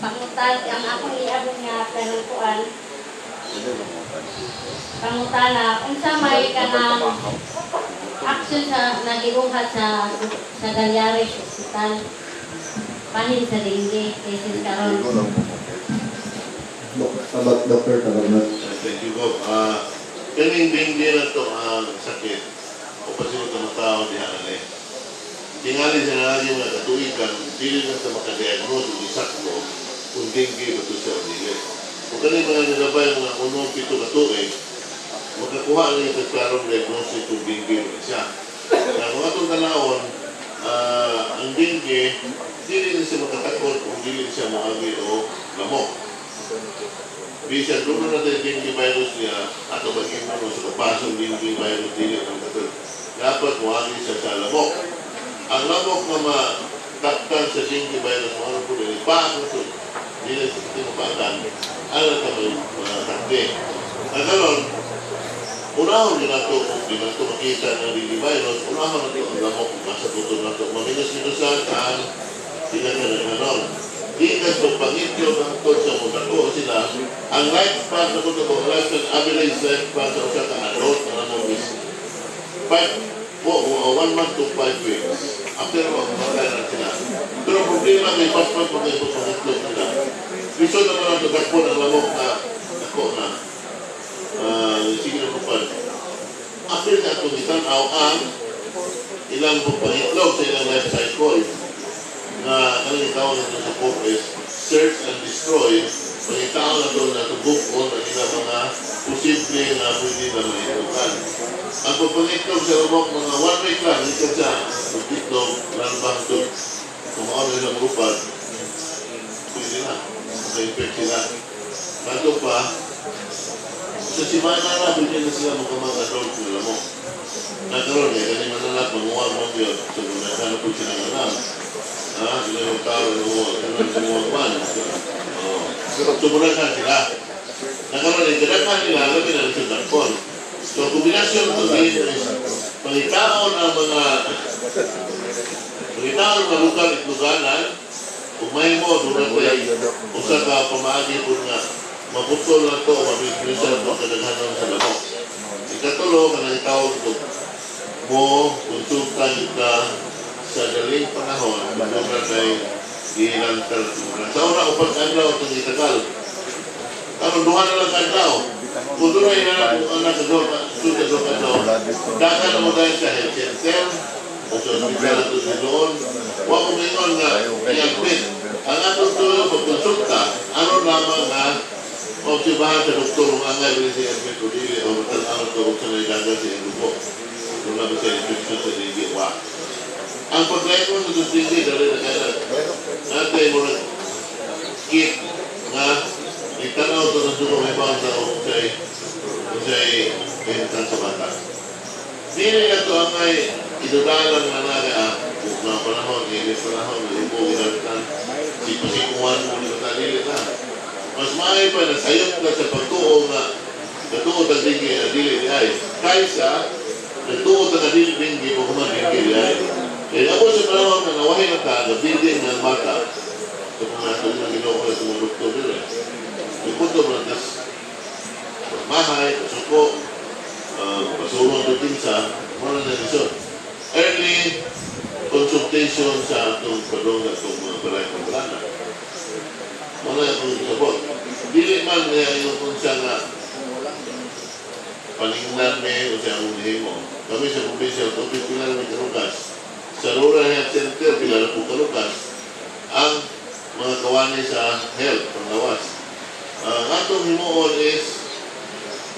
pangutan, ang akong iabot nga kanang kuan, pangutana, kung sa may kanang action sa nagibuhat sa Galyares Hospital, pahin sa dengue, cases karon. Dr. Tabagnat. Thank you, Bob. Kaning dengue na ito ang sakit o pasimot ng tao diha na eh. Tingali sa nalagay mga katuigan, dili na sa makadiagnose o isakto kung dengue ba ito siya o dili. Kung kaning mga nilabay mga unong pito katuig, magkakuha na yung klarong diagnosis kung dengue ba siya. Kaya kung atong tanawon, ang dengue, dili na siya makatakot kung dili siya maagi o lamok. Bisa doon na natin dengue virus niya at baging mo sa kapasong dengue virus dili ng katulad. Dapat maagi siya sa lamok. Ang lamok na mataktan sa dengue virus, mga po rin, paano ito? Dili sa tinupatan, ano ito mga takde. Ang karon, unahon nyo na ito, kung di na ito makita ng dengue virus, unahon na ito ang lamok nasa puto na ito. Maminas-minusan ang tinagananon. Ikas pagpangityo ng tod sa mga ko sila, ang lifespan na kung ito, ang lifespan, average lifespan sa usa ka adult na naman is 1 month to 5 weeks. After mamatay na sila. Pero problema may paspas pag ito pangitlog nila. Gusto naman ang tagapon ang lamok na ako na sige na kupad. After na ito, itanaw ang ilang pangitlog sa ilang life cycle na ang tawag nito sa book is search and destroy. Pangitao na ito na ito book on ang ilang mga posible na pwede na maitukan. Ang pagpangitlog sa lamok mga 1 week lang, ito sa pagkitlog, lalabang ito. Kung maon na isang upad, pwede na. Maka-infect sila. Bato pa, sa simana na, pwede na sila mga adult na lamok. Nagkaroon eh, ganyan manalap, manguwag mo yun. So, kung nagkano po sila ng alam, sila yung tao, nanguwag man. Sumulakan sila. Nagkaroon eh, ganakan nila, labi na sa dakpon. So, kombinasyon ito din is pangitaon ang mga lokal itluganan, kung may mo, doon natin, usa ka pamaagi po nga, maputol na ito, mabilisan ito, kadaghanan sa lamok. Ikatulo, kanang tawag ito, mo, konsultan ka sa daling panahon, doon natin, gihilang talaga. Sa una, upang kanlaw, itong itagal. Karon duha na lang kanlaw. Kung doon ay anak sa kanlaw, dagan mo dahil sa health center, o sa hospital ito sa doon, huwag mo ngayon nga i-admit. Ang atong doon, pagkonsulta, ano lamang na obserbahan sa doktor kung ang ngayon siya i-admit o dili, o matang-anot ko kung saan ay dagan siya i-lupo. Kung namin siya infection sa digi, wak. Ang pag-like mo sa digi, dali na kaya natin mo na kit nga itanaw ito ng suko may bawang sa kung siya'y pintan sa bata. Dili na ito ang ay idudalang na naga kung mga panahon, ilis panahon, ipo, ginalitan, sikuan mo nito talili na. Mas maaari pa na sayot ka sa pagtuo na natuod ang dingi na dili di ay. Kaysa, natuod ang dingi o kuman dingi di ay. Kaya ako sa panahon na nawahin na ta, nabilding ng bata. Ito kung nato yung ginawa ko na itong doktor nila. Yung punto mo na tas mahay, pasuko, pasurong ng tinsa, wala na nisyon. Early consultation sa itong padong at itong mga balay ng balana. Wala itong sabot. Dili man niya yung kung siya nga paningnan niya o siya ang unihimo. Kami sa probinsya, ito pila namin kalukas. Sa rural health center, pila na po kalukas. Ang mga kawani sa health, panglawas. Ang atong himuon is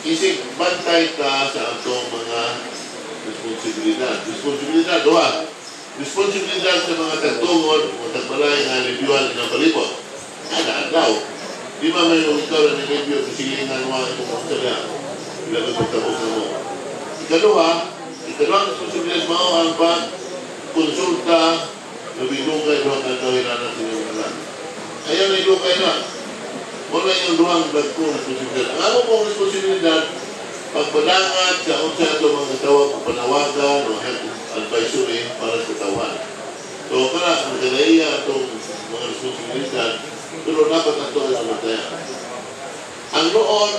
isig bantay ka sa atong mga responsibilidad. Responsibilidad, doha. Responsibilidad sa mga tagtungod, mga tagbalay na reviewan ng palibot. Ana, daw. Di ba may ikaw na nag-review kung silingan mo ang itong salya? Ilang magtapos na mo. Ikalawang responsibilidad mo ang pag-konsulta na binugay doon ang kawilan natin yung mga. Ayaw na ilukay na. Wala yung duhang bagko responsibilidad. Ang ako pong responsibilidad, pagpadangat sa unsa ito mga tawag o panawagan o health advisory para sa katawan. So, kaya magkalaiya itong mga responsibilidad, pero dapat ito ay namataya. Ang noon,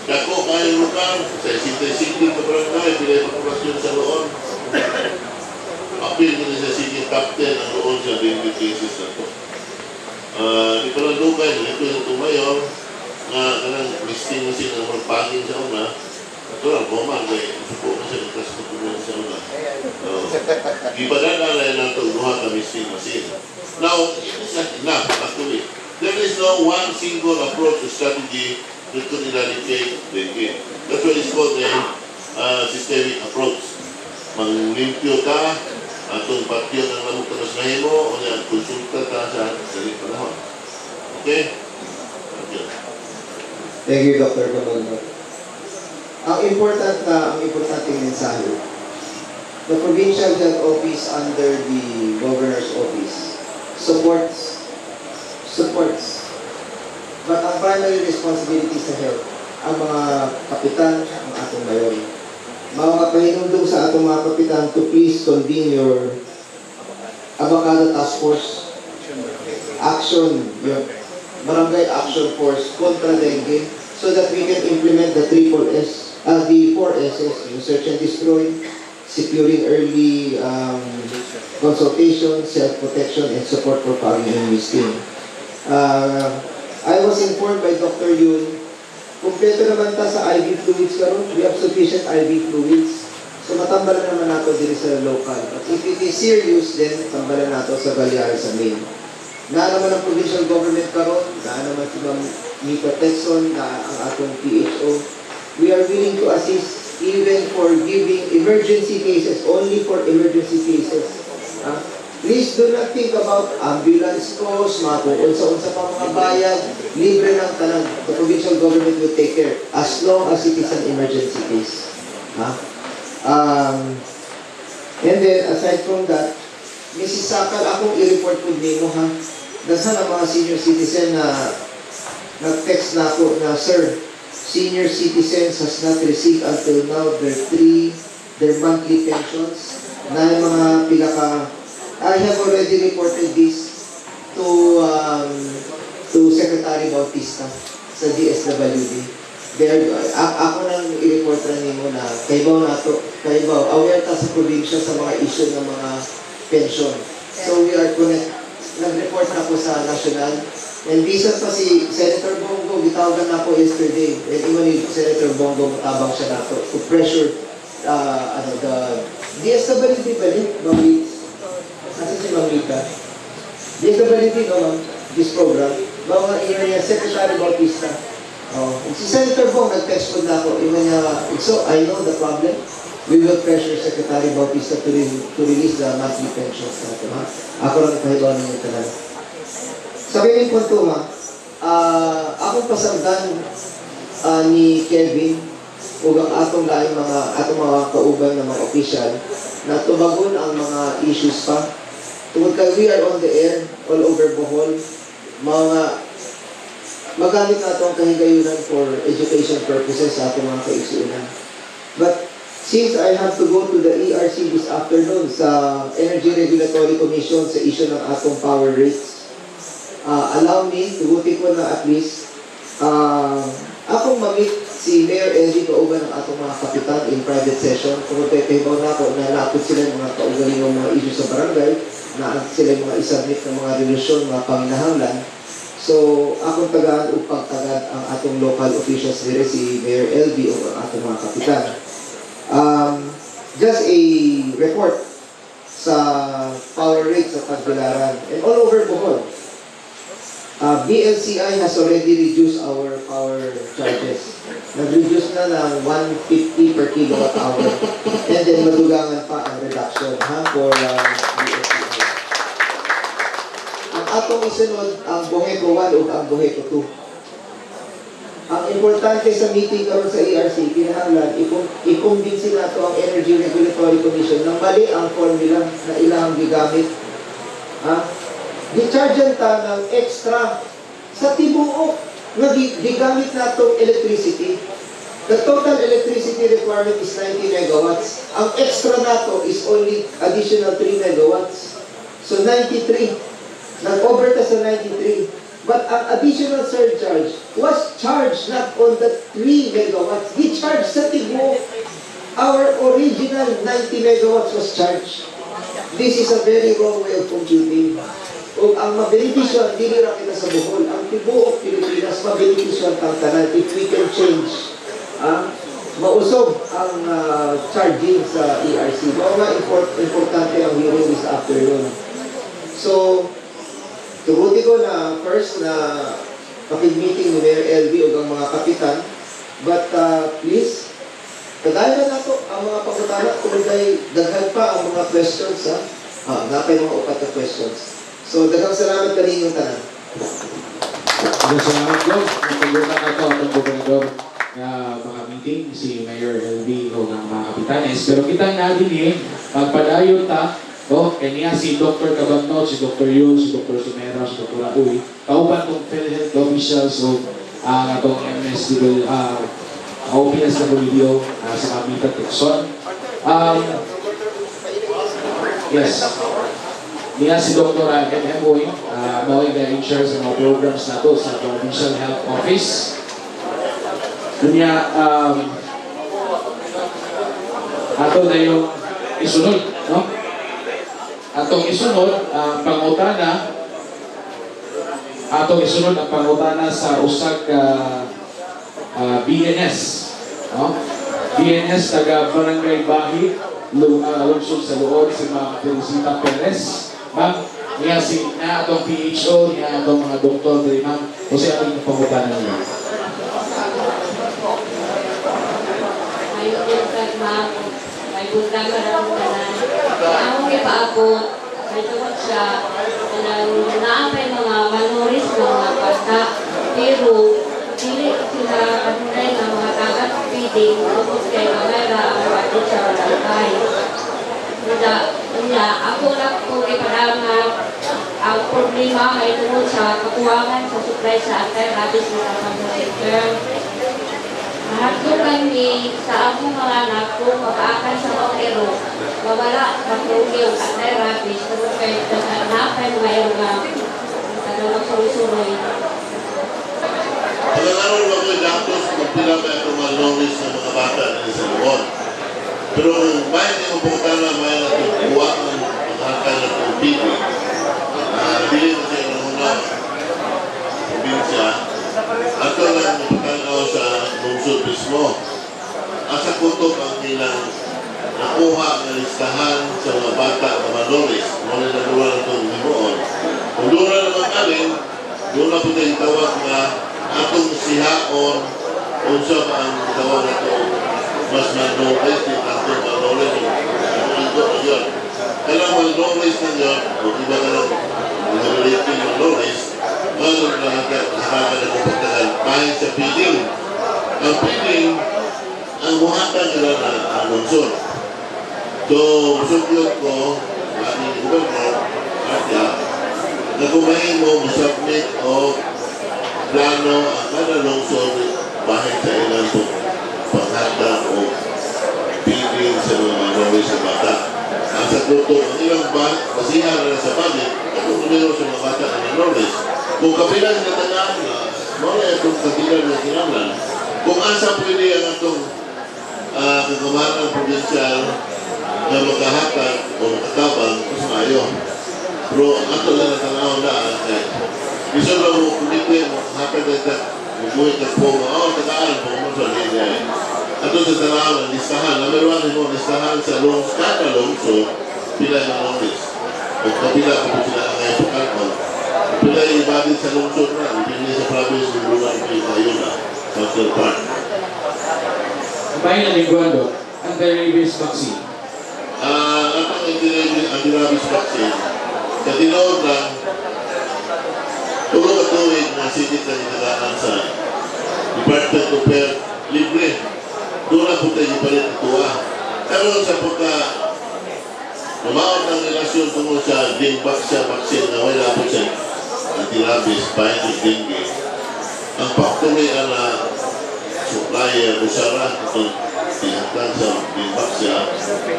dako kayong lugar, sa sinti-sinti na barangay, bilay populasyon sa noon, apil nila sa sige captain ang noon sa daily cases na ito. Di pa lang lukay, ito yung tumayor, na kanang listing na sila ng magpagin sa una, ito lang, buman, kaya supo na siya nagkas na tumayon sa una. Ibadan na lang ito, duha ka listing machine. Now, it is not enough, actually. There is no one single approach or strategy that could eradicate dengue. That's why it's called a systemic approach. Manglimpyo ka, atong patyo ng lamang tamasmahin mo, o niya, konsulta ka sa sarili panahon. Okay? Thank you. Thank you, Dr. Gamalno. Ang importanteng mensahe, the Provincial Health Office under the Governor's Office supports, but ang primary responsibility sa health, ang mga kapitan, ang atong mayor. Mga pahinundong sa atong mga kapitan to please convene your Abacado Task Force action, your Barangay Action Force kontra dengue, so that we can implement the the 4 S's, yung search and destroy, securing early consultation, self-protection, and support for family and misting. I was informed by Dr. Yun, kumpleto naman ta sa IV fluids karon. We have sufficient IV fluids. So matambalan naman nato diri sa local. But if it is serious, then tambalan nato sa Galyari sa main. Na naman ang provincial government karon, na naman si Ma'am Mika Texon, na ang atong PHO. We are willing to assist even for giving emergency cases, only for emergency cases. Please do not think about ambulance costs, mga kung unsa-unsa pa mga bayad, libre ng tanang. The provincial government will take care as long as it is an emergency case. And then, aside from that, Mrs. Sakal, akong i-report po nimo ha. Dahil ang mga senior citizen na nag-text na ako na, Sir, senior citizens has not received until now their monthly pensions na yung mga pilaka. I have already reported this to Secretary Bautista sa DSWD. Ako nang i-report na nimo na kaybaw aware ta sa probinsya sa mga issue ng mga pension. So we are nag-report na po sa national. And bisan pa si Senator Bongo, gitawagan na ako yesterday. And iwan ni Senator Bongo, matabang siya na to pressure the DSWD ba rin? Kasi si Ma'am Rita. DSWD, no, ma'am? This program. Mga niya, Secretary Bautista. Si Senator Bong, nag-text ko na ako. Iwan niya, so I know the problem. We will pressure Secretary Bautista to release the monthly pensions natin, ha? Ako lang kahibaw ninyo talaga. Sabi niyo po ito, ma, akong pasagdan ni Kevin o ang atong mga kauban ng mga opisyal na tubagon ang mga issues pa. Tungkol kay we are on the air all over Bohol, magamit na itong kahigayunan for education purposes sa atong mga kaisunan. But since I have to go to the ERC this afternoon sa Energy Regulatory Commission sa issue ng atong power rates, allow me, tugutin ko na at least, akong mamit si Mayor LG kauban ng atong mga kapitan in private session. Kung magkaibaw na ako, nalapot sila ng mga kaugaling ng mga issues sa barangay, na sila yung mga isubmit ng mga relusyon, mga panginahanglan. So, akong tagaan upang tagad ang atong local officials dire, si Mayor LG o ang atong mga kapitan. Just a report sa power rates sa Tagbilaran and all over Bohol. BLCI has already reduced our power charges. Nag-reduce na ng 150 per kilowatt hour. And then madugangan pa ang reduction for BLCI. Ang atong isunod ang Boheko 1 ug ang Boheko 2. Ang importante sa meeting karon sa ERC, kinahanglan i-convince nato ang Energy Regulatory Commission na mali ang formula na ilang gigamit. Di-chargean ta ng extra sa tibuok nga gigamit natong electricity. The total electricity requirement is 90 megawatts. Ang extra nato is only additional 3 megawatts. So 93. Nag-over ta sa 93. But ang additional surcharge was charged not on the 3 megawatts. Di-charged sa tibuok. Our original 90 megawatts was charged. This is a very wrong way of computing. O ang mabenepisyon, dili ra kita sa Bohol. Ang tibuok Pilipinas, mabenepisyon tang tanan if we can change. Mausog ang charging sa ERC. Mao nga importante ang hearing this afternoon. So, tuguti ko na first na pakig-meeting ni Mayor LV o ang mga kapitan. But please, kadayon na to ang mga pagkutana kung daghan pa ang mga questions. Napay mga upat na questions. So, daghang salamat kaninyong tanan. Salamat po. Nagpagulta na ito ang gobernador na mga meeting, si Mayor LV o ng mga kapitanes. Pero kita natin magpadayon ta, kanya si Dr. Cabangno, si Dr. Yul, si Dr. Sumera, si Dr. Uy, kauban kong PhilHealth officials o atong MSW, OPSW sa Mamita Texon. Yes. Niya si Dr. MMOy, mawag na in-share sa mga programs na to sa Provincial Health Office. Niya, ato na yung isunod, no? Atong isunod ang pangutana sa usag BNS, no? BNS taga Barangay Bahi, lungsod sa Loon, si Ma'am Teresita Perez. Ma'am, niya atong PHO, niya atong mga doktor dari ma'am, kasi atong pangutana niya. May buntang karamdaman. Ang ipaabot, may tawag siya, naapay mga manoris, mga bata, pero hindi sila kanunay ng mga tagat feeding, tapos kay kamera ang pati sa barangay. Ako lang po ipadangan ang problema ay tungkol sa kakuwangan sa supply sa anti-rabies na pag-sector. Mahatukan ni sa akong mga anak kung mapaakan sa pag-ero, mawala maglugi ang anti-rabies, tapos kayo napay mga ero nga tanong surusuroy. Pagkakaroon mo ko yung datos kung pinapay ako mga knowledge ng mga bata na sa Loon. Pero kung bayan niyo ang pagkakala may natukuha ng pagkakal na tubig, bilhin na siya ng unang probinsya, ato lang pagkakalaw sa lungsod mismo. Asa kutok ang ilang nakuha ng listahan sa mga bata na manoris, muna na luwa na itong himuon. Kung luwa naman alin, doon na po tayong tawag na atong sihaon, unsa ang tawag na ito, mas manoris, di atong manoris, ito na yun. Kailang manoris na yun, o iba ka lang, relating manoris, ngayon na harapan na pagtagal, bahin sa feeding. Ang feeding, ang buhatan nila na ang lungsod. So, sugyot ko, aming gobernador, na kumain mo, musubmit o plano ang kada lungsod bahin sa ilang panghanda o feeding sa mga manoris sa bata. Ang sa tuto, ang ilang basihan na sa budget, itong numero sa mga bata na manoris. Kung kapilan na tagaan na, mawala itong kapilan na kinamlan. Kung asa pwede ang itong kagamahan ng provincial na magkahatag o makatabang, mas maayo. Pero ato lang na tanawang daan, gusto na mo kumitin, hatag na ito, magbuhit na po, tagaan po, sa linya. Ato sa tanawang listahan, nameruan mo listahan sa kada lungsod, pila ng longis. O kapila kung sila ang ngayon pagkalkon. Pila ibadin sa lungsod na, ipinili sa province ng lugar ng Ayun na, Southern Park. Bayan na lingguan anti-rabies vaccine. Ang anti-rabies vaccine, sa tinood lang, sa Department of Health, libre. Doon na po tayo palit ito Pero sa pagka lumawag ng relasyon tungkol sa vaccine na wala po siya anti-rabies, virus, dengue. Ang factory na supplier o sara itong tinatang sa Dingbaksya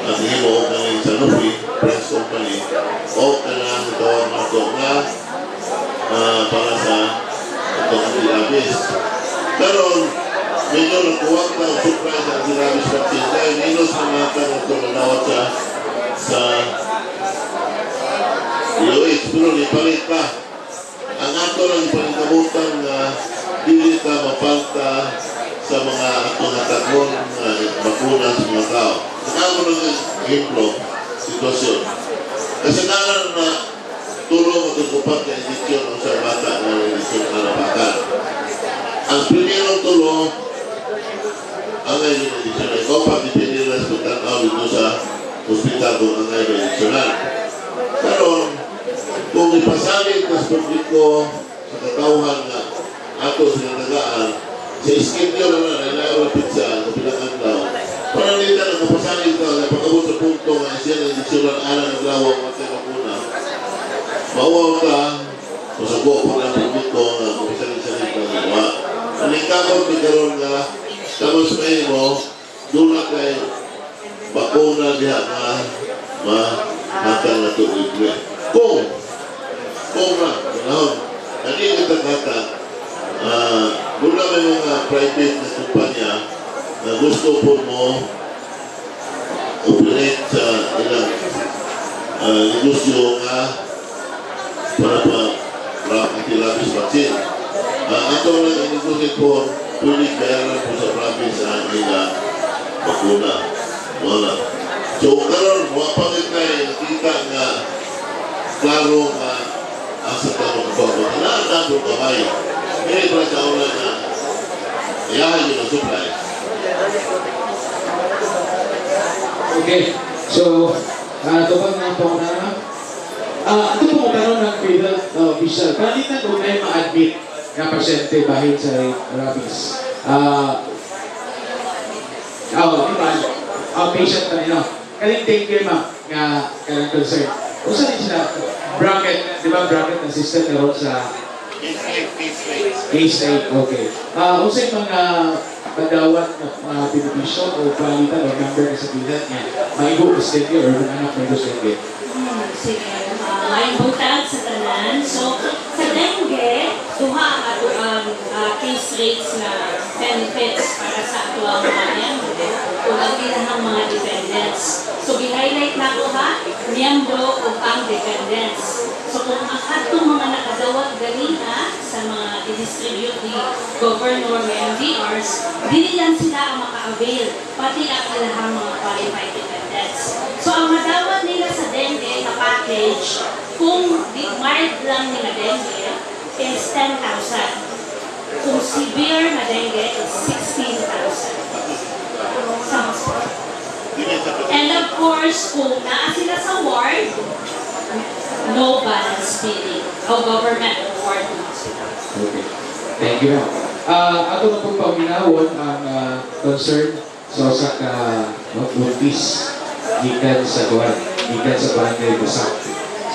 ang himo ka ng Sanofi, Press Company o ka na tawag na ito na para sa itong anti-rabies. Pero medyo nagkuwag na ang supply sa anti-rabies vaccine dahil nilos na natin ito nanawat sa DOH, pero nipalit ka. Ang ato lang ipanikabutan na dili ka mapalta sa mga atong hatakon bakuna sa mga tao. Nakago ng himlo, sitwasyon. Kasagaran na tulong at upat na edisyon ang sa bata na edisyon karapakan. Ang primerong tulong ang ngayon edisyon ay upat ipinilas kung tanaw dito sa hospital kung ang ngayon edisyonan. Pero kung ipasalit na sa publiko sa katauhan na ato sa nagagaan, sa schedule na nailayo pizza sa pilangan daw. Para nila na kapasalit na napakabot sa punto nga siya na edisyonan alang ng lawang at bakuna. Mauwaw ka, masugo pa ng publiko nga kapasalit-salit na gawa. Ang ikakot ni karon nga, tapos may mo, doon na kayo bakuna diha nga mahatang na tuloy. Kung na, panahon, hindi kata-kata, doon na may mga private na kumpanya na gusto po mo operate sa ilang negosyo nga para anti-rabies vaccine. Ito lang inegosyo po, pwede bayaran po sa province ang ilang bakuna. Wala. So, karon mapagit na nakita nga klaro nga asa ka mga bago. Naan po kamay. Hindi pa sa una na iyahan nyo ng supply. Okay. So, tupag na po na ito po karon ng federal official. Kanina kung may ma-admit na pasyente bahid sa rabies. Patient pa nila. Kaling take care ma'am nga kanang concern. Usa din sila bracket, di ba bracket ng system karon sa case 8, okay. Usa yung mga pagdawat na benepisyo o palitan o member na sa bilan niya, maigo presidente or anak ng presidente. Sige, may butag sa tanan. So, sa dengue, duha ang case rates na benefits para sa atuang mga kung ang pinahang mga dependents. So, gi-highlight na ko ha, miyembro o ang dependents. So, kung ang atong mga nakadawat ganina sa mga i-distribute ni Governor ng MDRs, dili lang sila ang maka-avail, pati ang ilahang mga qualified dependents. So, ang madawat nila sa dengue na package, kung mild lang nila dengue, is 10,000. Kung severe na dengue, is 16,000. And of course, kung naa sila sa ward, no balance billing o government ward na sila. Okay. Thank you. Ato na pong paminawon ang concern sa buntis gikan sa buwan, gikan sa Barangay Basak.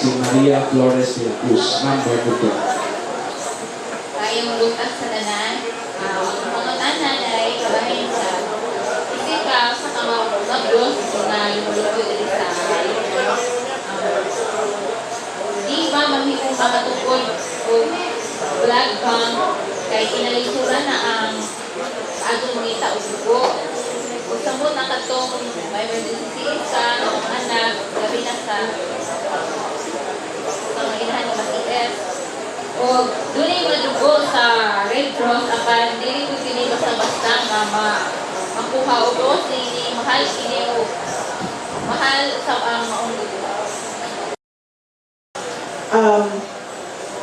Si Maria Flores de la Cruz. Ma'am, Barbuto. Tayong lutas sa tanan, mga tanan ay kabahin sa isikaw sa kamaulos na lumuluto din sa di ba mamihong pamatungkol kung blood bank kay inalisura na ang adunita o dugo. Kung samot na katong may emergency sa mga anak, gabi na sa mga inahan ng matigas. O doon ay madugo sa Red Cross apan dili ko kini basta-basta nga makuha o dos ni mahal kini o mahal sa ang maong dugo.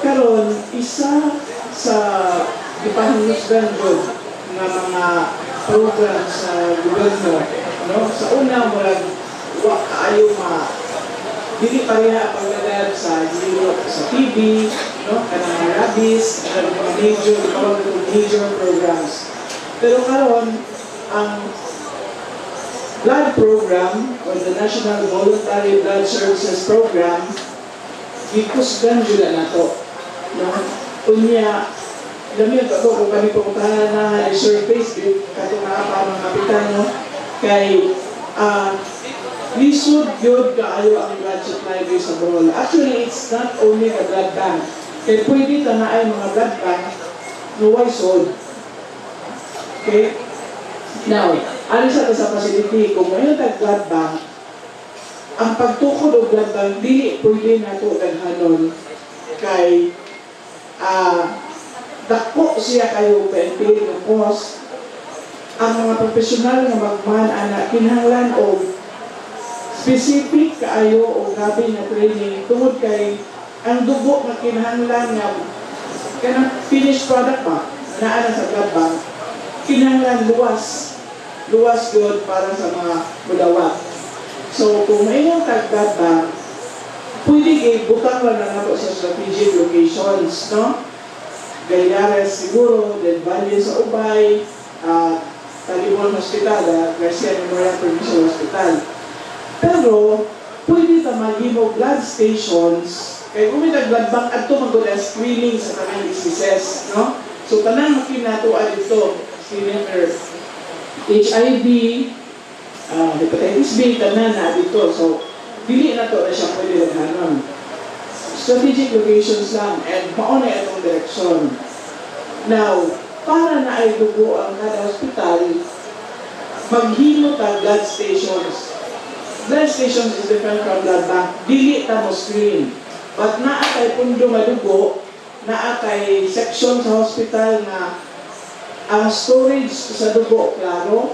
Karon isa sa ipahingusgan jud nga mga program sa gobyerno, no, sa una murag wa kaayo dili pareha paglagar sa sa TV, no, no? Kanang rabies, kanang mga major programs. Pero karon ang blood program or the National Voluntary Blood Services Program gikusgan jud na to. No? Unya dami ang kung kami pumutahan na surface katong naa pa mga kapitano kay lisod yun kaayo ang blood supply base sa Bohol. Actually, it's not only the blood bank. Kaya pwede na ay mga blood bank no sold. Okay? Now, ano sa facility, kung mayroon blood bank, ang pagtukod o blood bank, dili pwede na ito daghanon kay dako siya kayo PNP ng cost. Ang mga profesional na magman kinahanglan o specific kaayo o gabi na training tungod kay ang dugo na kinahanglan nga kanang finished product ba naa na sa blood bank kinahanglan luwas yun para sa mga mudawat. So kung mayroong blood bank pwede butang lang na nato sa strategic locations, no? Gayares siguro, Del Valle sa Ubay, Talimon Hospital, Garcia Memorial Provincial Hospital. Pero, pwede na maghimo blood stations, kaya kung may blood bank, ato mag-good screening sa tanang diseases, no? So, tanang makinatuan dito, screening for HIV, hepatitis B, tanan na dito. So, dili na to na siya pwede laghanon. Strategic locations lang, and mauna itong direksyon. Now, para na ay dugo ang kada hospital, maghimo ta blood stations. Blood stations is different from blood bank. Dili ta mo screen. But naatay pundo madugo, naatay section sa hospital na ang storage sa dugo, klaro,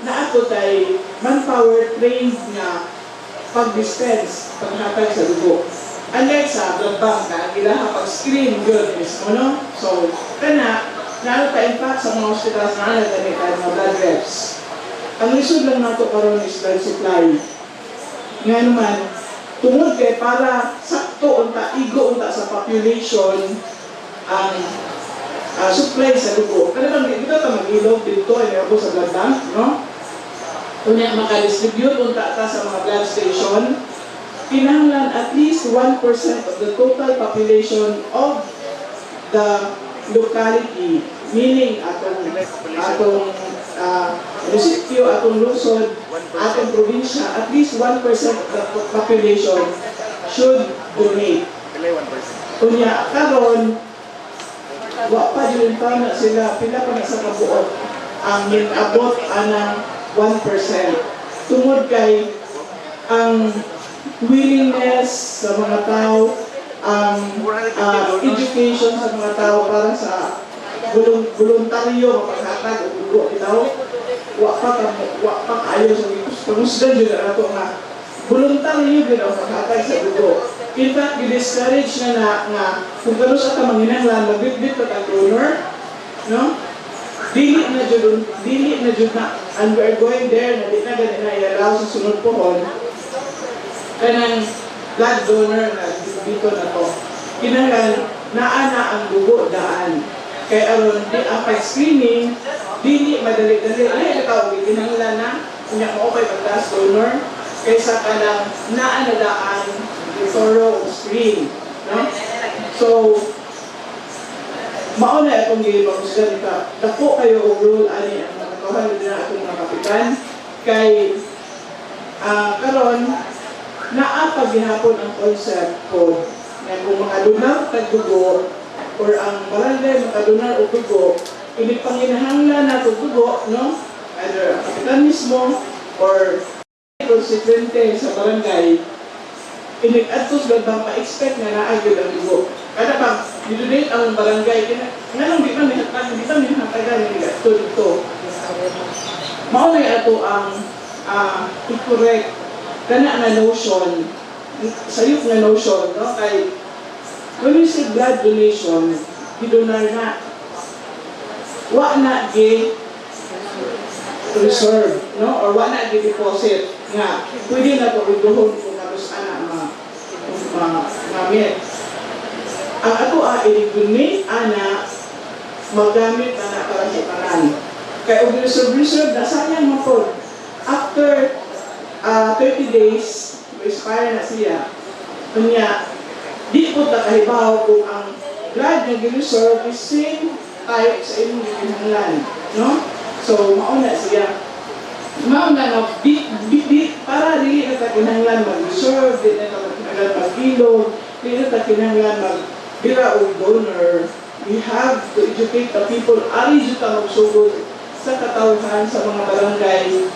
naato tay manpower trained nga pag-dispense, paghatag sa dugo. Unlike sa blood bank na ilaha pag-screen good mismo, no? So, naano ka-impact sa mga hospitals na nagamitan mga blood reps. Ang lisod lang nato karon is blood supply. Nga naman, tungod kay para sakto unta, igo unta sa population ang supply sa dugo. Kaya bang dito ito mag-ilog dito ay ako sa blood bank, no? Kunya maka-distribute unta ta sa mga blood station. Kinahanglan at least 1% of the total population of the locality, meaning atong munisipyo, atong lungsod, atong probinsya, at least 1% of the population should donate. Kunya, karon, wa pa yun pa na sila, pila pa na sa kabuot, ang minabot anang 1%. Tungod kay ang willingness sa mga tao, education sa mga tao para sa voluntaryo mapaghatag o dugo bitaw wa pa kaayo sa pangusgan jud ato nga voluntaryo gyud ang paghatag sa dugo. In fact, gi-discourage nga kung kano sa ka manginahanglan magbitbit ka tag donor, no? Dili na jud na, and we are going there na di na gani na i-allow sa sunod pohon kanang blood donor na dito na to. Kinahanglan naa ang dugo daan. Kaya aron di ang pag-screening, dili madali-dali. Ay, ikaw, kinahanglan na kunya mo okay pag-blood donor kaysa ka lang naa na daan thorough screen. No? So, mauna itong gilipangusgan ka. Dako kayo overall ani ang nakakahan na itong mga kapitan. Kay karon naapag gihapon ang concept code na kung makadunar tagdugo or ang barangay makadunar o dugo, inipanginahanglan na dugo, no? Either ang kapitan mismo or konsekwente sa barangay, inig-atos ba ma-expect na naagod ang dugo. Kada pag didonate ang barangay, nga lang di ba nihatagan dito. Maunay ato ang i-correct kana na notion, sayop na notion, no? Kay when we say blood donation, gidonar na. Wa na reserve, no? Or wa na deposit nga. Pwede na ito iduhon kung kapos ana gamit. ang ato i-donate ana magamit ana para sa tanan. Kaya og reserve na sayang mo po. After 30 days, expire na siya. Kanya, di po kahibaw kung ang blood na gireserve is same type sa inyong gikinahanglan. No? So, mauna siya. Mauna na, para dili na kinahanglan mag-reserve, di na kinahanglan mag-ilog, di na kinahanglan mag-bira o donor. We have to educate the people, ari dito ang magsugod sa katawhan sa mga barangay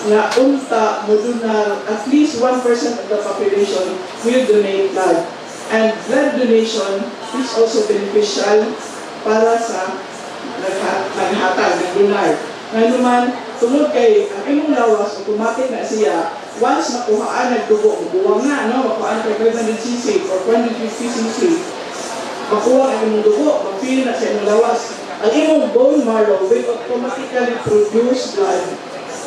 na unta modunar at least 1% of the population will donate blood. And blood donation is also beneficial para sa naghatag ng lunar. Ngayon naman, tungod kay ang imong lawas, automatic na siya, once makuhaan nagdugo, buwang na, no? Makuhaan kay 500cc or 250cc, makuha ang imong dugo, mag-fill na sa imong lawas. Ang imong bone marrow will automatically produce blood.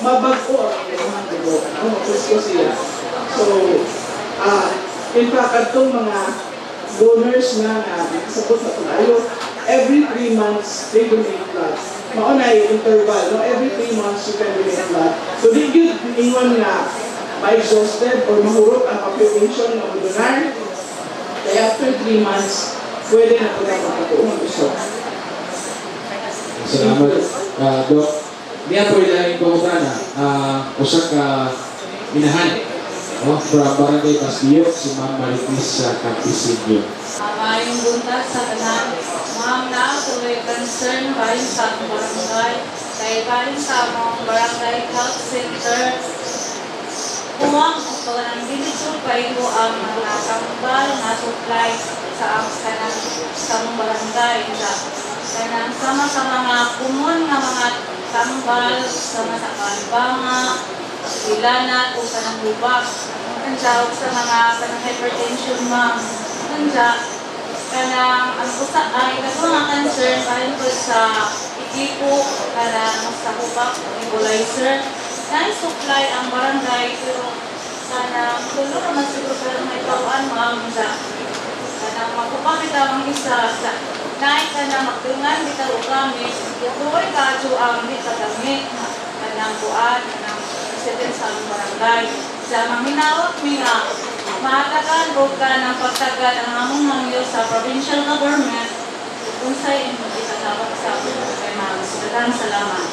Mabago ang imong dugo. Mapusko siya. So, in fact, itong mga donors na sabot na tayo, every 3 months, they donate blood. Mauna yung interval, no? Every 3 months, you can donate blood. So, di yun ingon na ma-exhausted or mahurot ang population ng donar. Kaya after 3 months, pwede na po na magpatuong gusto. Salamat, Doc. Niya po ilahin ko na usak ka minahan. From Barangay Pasiyok, si Ma'am Maritis sa Campisinio. Maayong buntag sa tanan. Ma'am na, tuloy concern baling sa akong barangay. Kaya baling sa among barangay health center. Kumuha ko pa ng dinisyo kayo ang mga kambal na supply sa among barangay. Kaya sama sa mga kumon nga mga tambal, sama sa kalbanga, ilanat o kanang lubak. Kanja sa mga kanang hypertension, ma'am. Kanja, kanang ang pusa ay ito nga concern ayon po sa equipo, kanang sa hubak, nebulizer. Na-supply ang barangay, pero kanang tulo naman siguro pero may tawaan, ma'am. Kanang makupa kita ang isa sa naik ka na magtungan kita o kami, ituloy ka ang di kadami, kanang buwan, kanang president sa aming barangay. Sa maminawak mi nga, mahatagan o ka ng pagtagad ang among mangyo sa provincial government, kung sa'yo mo di katawag sa kay ma'am. Salamat.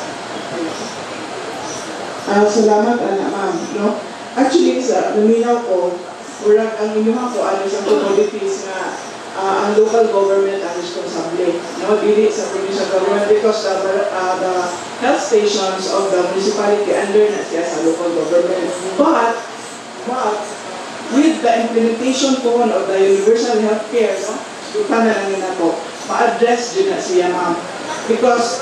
Salamat, ma'am. No? Actually, sa luminaw ko, urang ang inyuhan ko ano sa commodities na ang local government ang responsable, no? Dili sa provincial government because the health stations of the municipality under na siya sa local government. But with the implementation po of the universal health care, no? Duka na lang yun ako, ma-address din na siya, ma'am. Because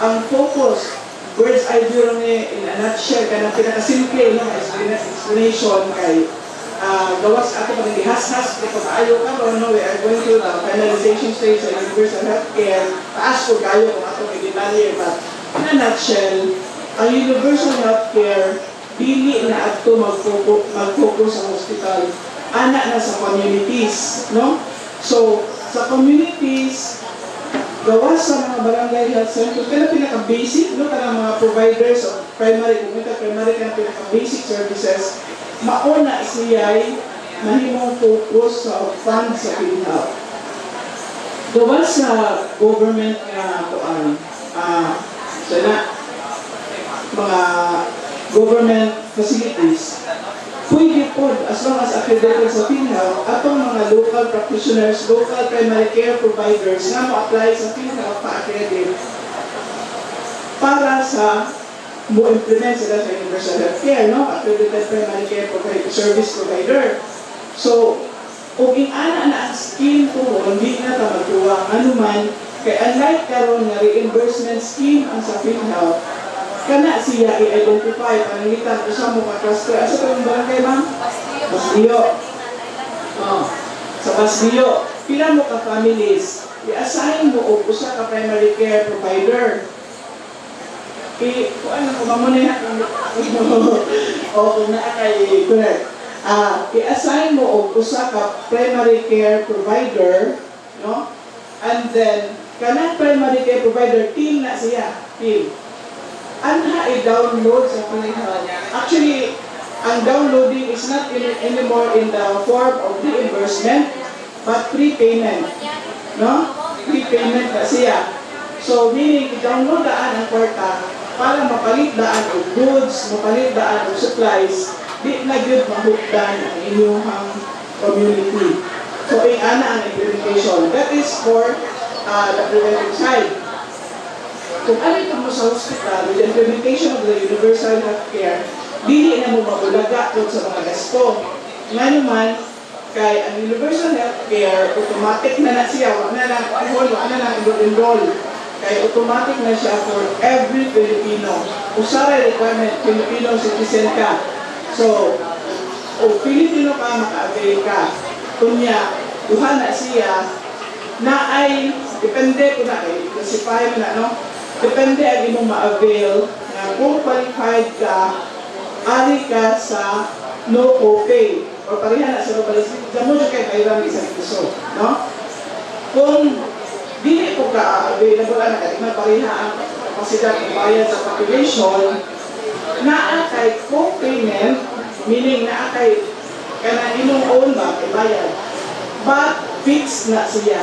ang focus, bird's eye view lang in a nutshell, kaya ng pinakasimple, no? Explanation kay gawas ato pa nagihas-has kung ayaw ka ba, no, we are going to the finalization stage sa universal healthcare, taas ko kayo kung ato may but in a nutshell, ang universal healthcare dili na ato mag-focus sa hospital, ana na sa communities, no? So, sa communities, gawas sa mga barangay health center, pero pinaka-basic, no, para mga providers of primary, kung ito primary ka na pinaka-basic services, mauna siya'y mahimong focus sa fund sa PhilHealth. Gawas sa government na mga government facilities, pwede po, as long as accredited sa PhilHealth, atong mga local practitioners, local primary care providers na ma-apply sa PhilHealth pa-accredit para sa mo-implement sila sa universal health care, no? Accredited primary care service provider. So, kung inaana na ang scheme po, hindi na ito magtuwang anuman, kaya unlike karon nga reimbursement scheme ang sa PhilHealth, kana siya i-identify, panangitan, isa mo ka-cluster. Asa ito yung barangay, ma'am? Basdiyo. Sa Basdiyo, pila mo ka-families, i-assign mo o usa ka primary care provider. Ano ko mamunay o kung naakay correct. I-assign mo og usa ka primary care provider no? And then kanang primary care provider team na siya, team. Anha i-download sa pilihan. Actually, ang downloading is not anymore in the form of reimbursement, but prepayment. No? Prepayment na siya. So, meaning, i-download daan ang kwarta para mapalit daan o goods, mapalit daan o supplies, di na yun mahugdan ang inyong community. So, ana ang implementation. That is for the preventive side. Kung ano ito mo sa hospital, with the implementation of the universal healthcare, dili na mo mabulaga sa mga gasto. Nga naman, kay ang universal healthcare, automatic na siya, wala na lang enroll. Kay automatic na siya for every Filipino. Usara requirement, Filipino citizen ka. So, o Filipino ka, maka-avail ka. Kunya, duha na siya, na ay, depende ko na, classify mo na, no? Depende ang imong ma-avail na kung qualified ka, ari ka sa no copay. O parihan na sa local state, damo siya kayo kailang isang piso, no? Kung dili po ka available na kalimang parihan ang kapasidad ng bayad sa population, naa kay co-payment, meaning naa kay kanang imong own ba, bayad. But fixed na siya.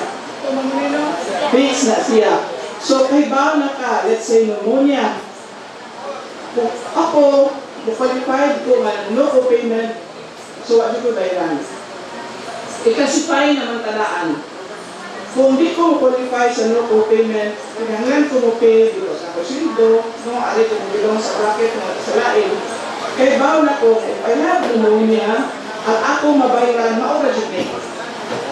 Fixed na siya. So, kay ba na ka, let's say pneumonia, kung ako, qualified ko nga no co-payment, so ano ko bayaran? I-classify naman talaan. Kung di ko qualify sa no co-payment, pinanglan ko mo-pay dito sa kusildo, no, ali ko bilong sa bracket na sa lain. Kay ba na ko, if I have pneumonia, ang ako mabayaran, ma-originate.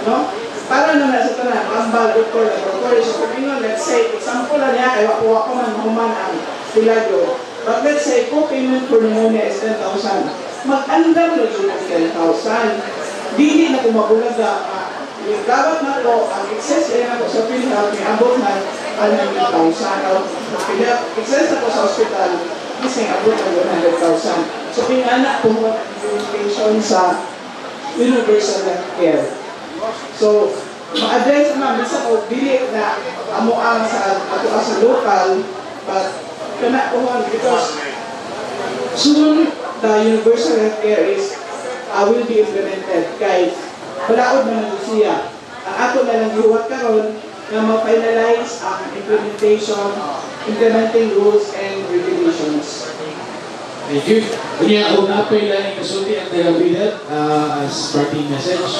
No? Para na nasa tanan, ambal, doktor, laboratory, so let's say, example na niya, kaya ako man mahuman ang pilagyo. But let's say, co-payment for pneumonia is 10,000. Mag-andam na yun ng 10,000. Dili na kumabulaga, dapat na ko, ang excess ay na ko sa PhilHealth, may abot na 100,000. Excess na ko sa hospital, kasi abot na 100,000. So, pinana ko mga implementation sa universal healthcare. So, ma-address naman, bisa ko, dili na amuang sa ato sa local, but kanauhan because soon the universal healthcare is will be implemented. Kay, balaod na nang siya. Ang ato na lang gihuwat karon na ma-finalize ang implementing rules and regulations. Thank you. Kanya ako napay lang kasulti ang tagabidat as parting message.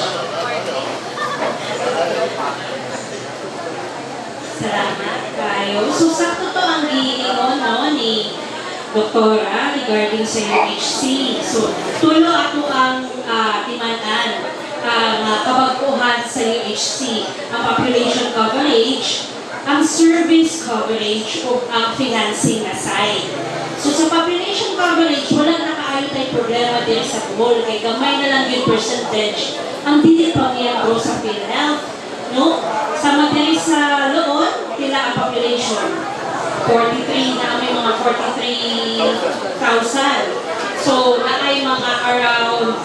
Salamat kayo. So, sakto to ang giingon no, ni Doktora regarding sa UHC. So, tulo ako ang timanan ang kabaguhan sa UHC. Ang population coverage, ang service coverage, o ang financing aside. So, sa population coverage, walang nakaayo tayong problema din sa Bohol. Kaya gamay na lang yung percentage ang dili pa miyembro sa PhilHealth. No? Sa madali sa Loon, tila ang population. 43 na may mga 43,000. So, na ay mga around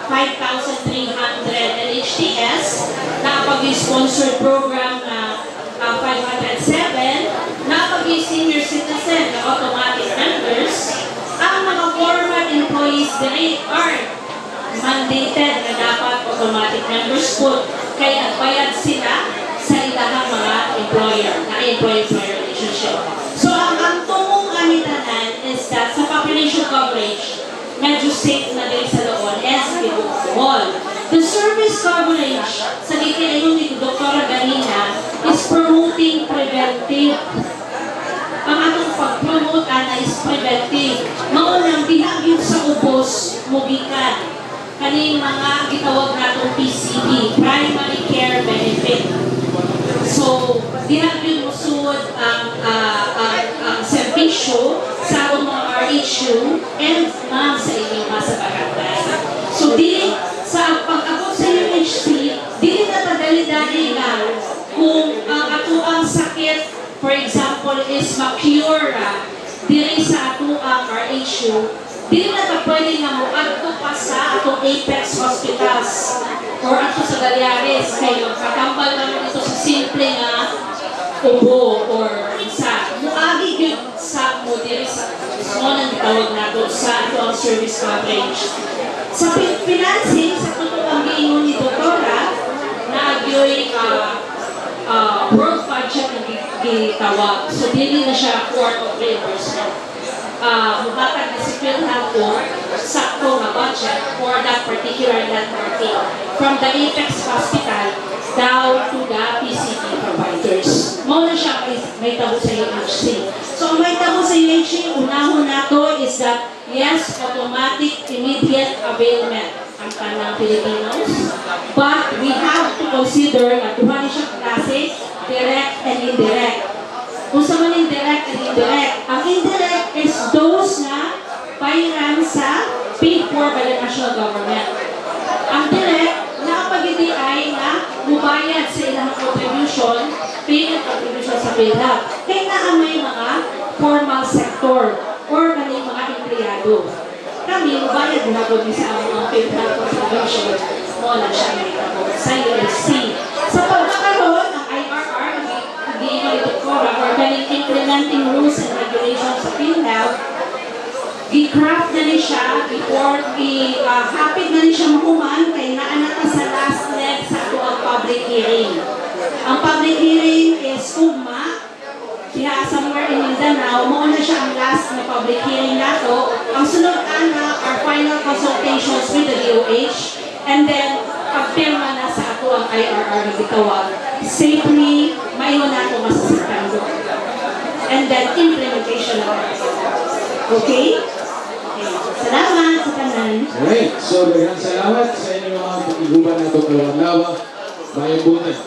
5,300 LHTS na pag-sponsored program na 507 na pag-senior citizen na automatic members. Ang mga former employees they are mandated na dapat automatic members po. Kaya bayad sila sa ilahang mga employer, na employer-employer relationship. So, ang tungong anitanan is that sa population coverage, medyo safe na din sa Loon and sa Bohol. The service coverage, sa detail ni Dr. Ganina, is promoting preventive. Ang atong pag-promote ana is preventive. Maunang bihagin sa ubos, mubikan. Kaning mga gitawag natong PCB, Primary Care Benefit. So, dihan yun musud ang servisyo sa mga RHU and sa inyong mga barangay. So, di sa pag-abot sa UHC, di na padali-dali na kung ang ato ang sakit, for example, is ma-cure diri sa ato ang RHU, di na pa pwede nga mo adto pa sa atong Apex Hospitals or ato sa Galiares kay magkatambal naman ito sa simple nga ubo or isa. Muagi yun sa mo diri sa small ang tawag nato sa ito ang service coverage. Sa financing, sa totoo ang giingon ni Doktora, na agyoy world budget na gitawag. So, dili na siya form of reimbursement. Mubatag na si PhilHealth ko sakto nga budget for that particular networking from the Apex Hospital down to the PCT providers. Mo na siya may tabo sa UHC. So, ang may tabo sa UHC, unahon nato is that yes, automatic, immediate availment ang kanang Filipinos. But we have to consider na duha ni siya klase, direct and indirect. Kung sa man indirect and indirect, ang indirect is those na bayaran sa paid for by the national government. Ang direct, nakapagiti ay na mubayad sa ilang contribution, paid contribution sa PhilHealth. Kaya na may mga formal sector or kaning mga empleyado. Kami, mubayad na po sa mga PhilHealth contribution mo na siya may tapos sa USC. Sa pagkakaroon ng IRR, nag-iiwan ito ko, or kaning implementing rules and regulations sa PhilHealth, gi-craft na ni siya before hapit na ni siya mahuman kay naanata sa last leg sa ang public hearing. Ang public hearing is ugma, kaya somewhere in Mindanao, mo na siya ang last na public hearing nato. Ang sunod na our final consultations with the DOH, and then pagpirma na sa ato ang IRR na bitawag. Safely, maiwan na ako masasaktan doon. And then implementation of it. Okay? Salamat sa kanan. Alright, so daghang salamat sa inyo mga pag-iguban na itong kalawang lawa. Bayang buntag.